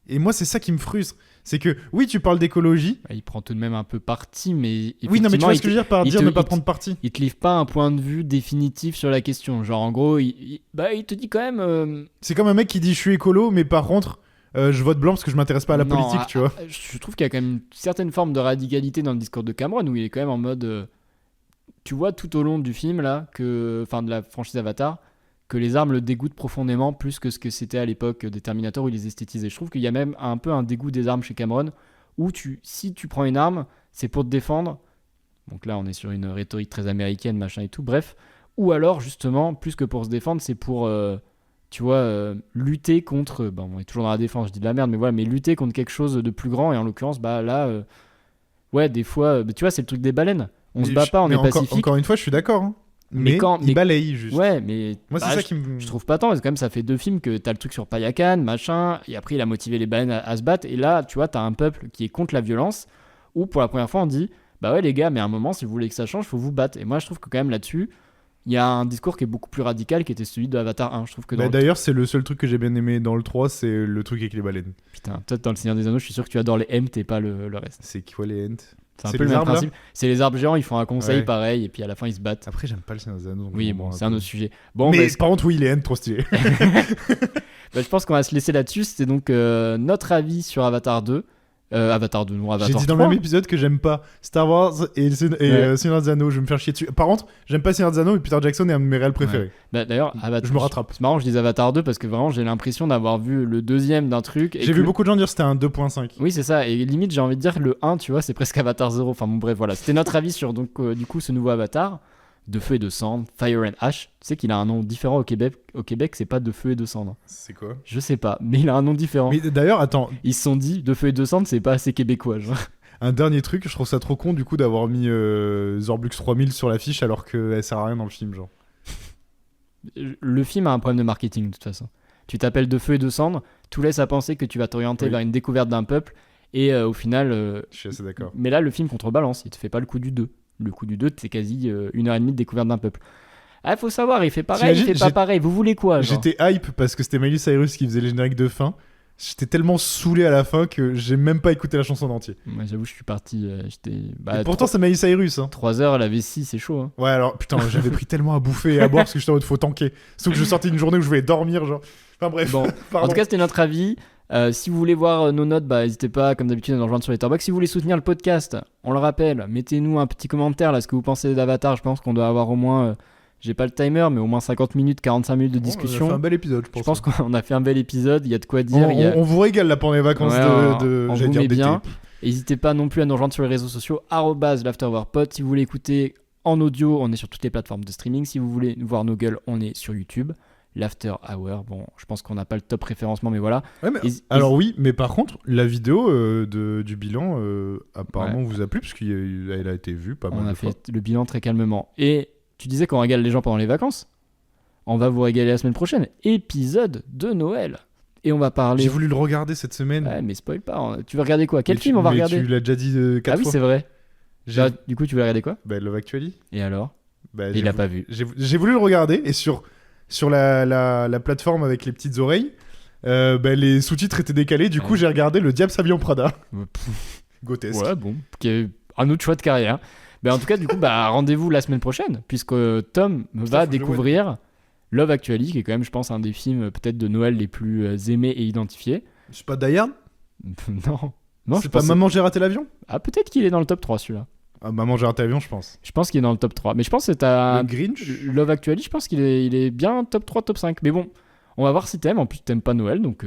Et moi, c'est ça qui me frustre. C'est que, oui, tu parles d'écologie. Bah, il prend tout de même un peu parti, mais Oui, non, mais tu effectivement, vois ce que je veux dire par il dire te- ne pas il te- prendre parti. il te livre pas un point de vue définitif sur la question. Genre, en gros, il te dit quand même... C'est comme un mec qui dit je suis écolo, mais par contre, je vote blanc parce que je m'intéresse pas à la non, politique, tu vois. je trouve qu'il y a quand même une certaine forme de radicalité dans le discours de Cameron, où il est quand même en mode... tu vois tout au long du film, là, enfin de la franchise Avatar, que les armes le dégoûtent profondément, plus que ce que c'était à l'époque des Terminator où il les esthétisait. Je trouve qu'il y a même un peu un dégoût des armes chez Cameron, où si tu prends une arme, c'est pour te défendre. Donc là, on est sur une rhétorique très américaine, machin et tout, bref. Ou alors, justement, plus que pour se défendre, c'est pour, tu vois, lutter contre... Bon, on est toujours dans la défense, je dis de la merde, mais voilà, mais lutter contre quelque chose de plus grand. Et en l'occurrence, bah là, ouais, des fois, tu vois, c'est le truc des baleines. On se bat pas, on Mais est encore, pacifique. encore une fois, je suis d'accord. Hein. Mais il balaye juste. Ouais, mais Moi, c'est bah, ça qui me. je trouve pas tant, parce que quand même ça fait 2 films que t'as le truc sur Payakan, machin, et après il a motivé les baleines à se battre, et là tu vois t'as un peuple qui est contre la violence, où pour la première fois on dit bah ouais les gars, mais à un moment si vous voulez que ça change, faut vous battre. Et moi je trouve que quand même là-dessus, il y a un discours qui est beaucoup plus radical, qui était celui de Avatar 1. Je trouve que dans Bah, d'ailleurs, c'est le seul truc que j'ai bien aimé dans le 3, c'est le truc avec les baleines. Putain, toi dans le Seigneur des Anneaux, je suis sûr que tu adores les M, t'es pas le reste. C'est quoi les Ents? C'est un C'est peu le les même arbres, là principe. C'est les arbres géants, ils font un conseil Ouais. pareil, et puis à la fin ils se battent. Après, j'aime pas le Seigneur des Anneaux. donc Oui, bon, bon, c'est un autre sujet. Bon, mais bah, par contre, oui, les Ents, trop stylé. bah, je pense qu'on va se laisser là-dessus. C'était donc notre avis sur Avatar 2. Avatar 2, non, Avatar J'ai dit dans 3. le même épisode que j'aime pas Star Wars et Seigneur des Anneaux. Je vais me faire chier dessus. Par contre, j'aime pas Seigneur des Anneaux, mais Peter Jackson est un de mes réels préférés. Bah, d'ailleurs, Avatar, Je me rattrape. C'est marrant, je dis Avatar 2 parce que vraiment j'ai l'impression d'avoir vu le deuxième d'un truc. et J'ai que vu le- beaucoup de gens dire que c'était un 2.5. Oui, c'est ça. Et limite, j'ai envie de dire le 1, tu vois, c'est presque Avatar 0. Enfin bon, bref, voilà. C'était notre avis sur donc, du coup ce nouveau Avatar. De feu et de cendre, Fire and Ash. Tu sais qu'il a un nom différent au Québec. Au Québec, c'est pas de feu et de cendre. C'est quoi? Je sais pas, mais il a un nom différent. Mais d'ailleurs, attends, Ils se sont dit, de feu et de cendre, c'est pas assez québécois. Genre. un dernier truc, je trouve ça trop con du coup d'avoir mis Zorbux 3000 sur l'affiche alors qu'elle sert à rien dans le film, genre. Le film a un problème de marketing de toute façon. Tu t'appelles De feu et de cendre, tout laisse à penser que tu vas t'orienter Oui. vers une découverte d'un peuple et au final. Je suis assez d'accord. Mais là, le film contrebalance, il te fait pas le coup du 2. Le coup du 2, c'est quasi 1h30 de découverte d'un peuple. Ah, faut savoir, il fait pareil, il T'imagines, fait pas pareil. Vous voulez quoi genre J'étais hype parce que c'était Miley Cyrus qui faisait les génériques de fin. J'étais tellement saoulé à la fin que j'ai même pas écouté la chanson en entier. Moi, j'avoue, je suis parti. J'étais. Et pourtant, c'est Miley Cyrus. Hein. 3 heures, la vessie, c'est chaud. Hein. Ouais, alors putain, j'avais pris tellement à bouffer et à boire parce que j'étais en mode faut tanker. Sauf que je sortais une journée où je voulais dormir, genre. Enfin bref. Bon, pardon. en tout cas, c'était notre avis. Si vous voulez voir nos notes, bah, n'hésitez pas, comme d'habitude, à nous rejoindre sur Letterboxd. Si vous voulez soutenir le podcast, on le rappelle, mettez-nous un petit commentaire là, ce que vous pensez d'Avatar. Je pense qu'on doit avoir au moins J'ai pas le timer, mais au moins 50 minutes, 45 minutes de Bon, discussion. on a fait un bel épisode, Je pense qu'on a fait un bel épisode. Il y a de quoi dire. On vous régale là pendant les vacances Ouais, de on j'allais vous dire met d'été. bien. N'hésitez pas non plus à nous rejoindre sur les réseaux sociaux @l'afterworkpod. Si vous voulez écouter en audio, on est sur toutes les plateformes de streaming. Si vous voulez voir nos gueules, on est sur YouTube. L'After Hour, bon, je pense qu'on n'a pas le top référencement, mais voilà. Ouais, mais alors oui, mais par contre, la vidéo du bilan apparemment vous a plu parce qu'elle a été vue pas mal On a de fois. fait le bilan très calmement. Et tu disais qu'on régale les gens pendant les vacances. On va vous régaler la semaine prochaine. Épisode de Noël. Et on va parler... J'ai voulu le regarder cette semaine. Ouais, mais spoil pas. Tu veux regarder quoi? Quel Mais film on va mais regarder? Tu l'as déjà dit 4 Ah oui, fois. c'est vrai. J'ai- Du coup, tu veux regarder quoi? Bah, Love Actually. Et alors? Bah, Il l'a pas vu. J'ai voulu le regarder et sur la plateforme avec les petites oreilles, bah, les sous-titres étaient décalés. Du coup, Ouais. j'ai regardé Le Diable s'habille en Prada. Pff, Grotesque. ouais, bon. Un autre choix de carrière. Ben, en tout cas, du coup, rendez-vous la semaine prochaine, puisque Tom va faut que je le découvrir Love Actually, qui est quand même, je pense, un des films peut-être de Noël les plus aimés et identifiés. C'est pas Die Hard. Non. Non, je C'est pas pense. Maman j'ai raté l'avion. Ah, peut-être qu'il est dans le top 3, celui-là. Ah, Maman j'ai raté l'avion, je pense. Je pense qu'il est dans le top 3. Mais je pense que t'as. Le Grinch. Love Actually, je pense qu'il est, il est bien top 3, top 5. Mais bon, on va voir si t'aimes. En plus, t'aimes pas Noël, donc.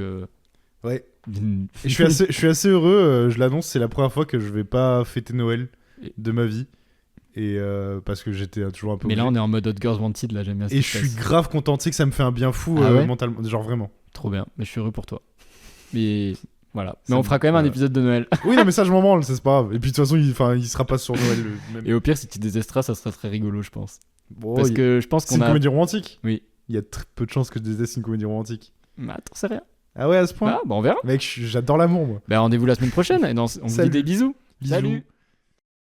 Ouais. Et je suis assez heureux, je l'annonce, c'est la première fois que je vais pas fêter Noël de ma vie. Et parce que j'étais toujours un peu. Mais là, obligé. on est en mode Hot Girls Wanted, là, j'aime bien ce Et qui je se suis passe. grave content, tu sais que ça me fait un bien fou Ah ouais mentalement, genre vraiment. Trop bien, mais je suis heureux pour toi. Mais voilà. Ça Mais on me- fera quand même un voilà. épisode de Noël. Oui, non, mais ça je m'en branle, c'est pas grave. Et puis de toute façon, il sera pas sur Noël. Même. Et au pire, si tu désestras, ça serait très rigolo, je pense. Bon, Parce que je pense c'est qu'on une a. comédie romantique. Oui. Il y a très peu de chances que je déteste une comédie romantique. Mais attends, c'est rien. Ah ouais, à ce point. Ah, on verra. Mec, j'adore l'amour, moi. Rendez-vous la semaine prochaine. Et on vous dit Salut. des bisous. Bisous. Salut.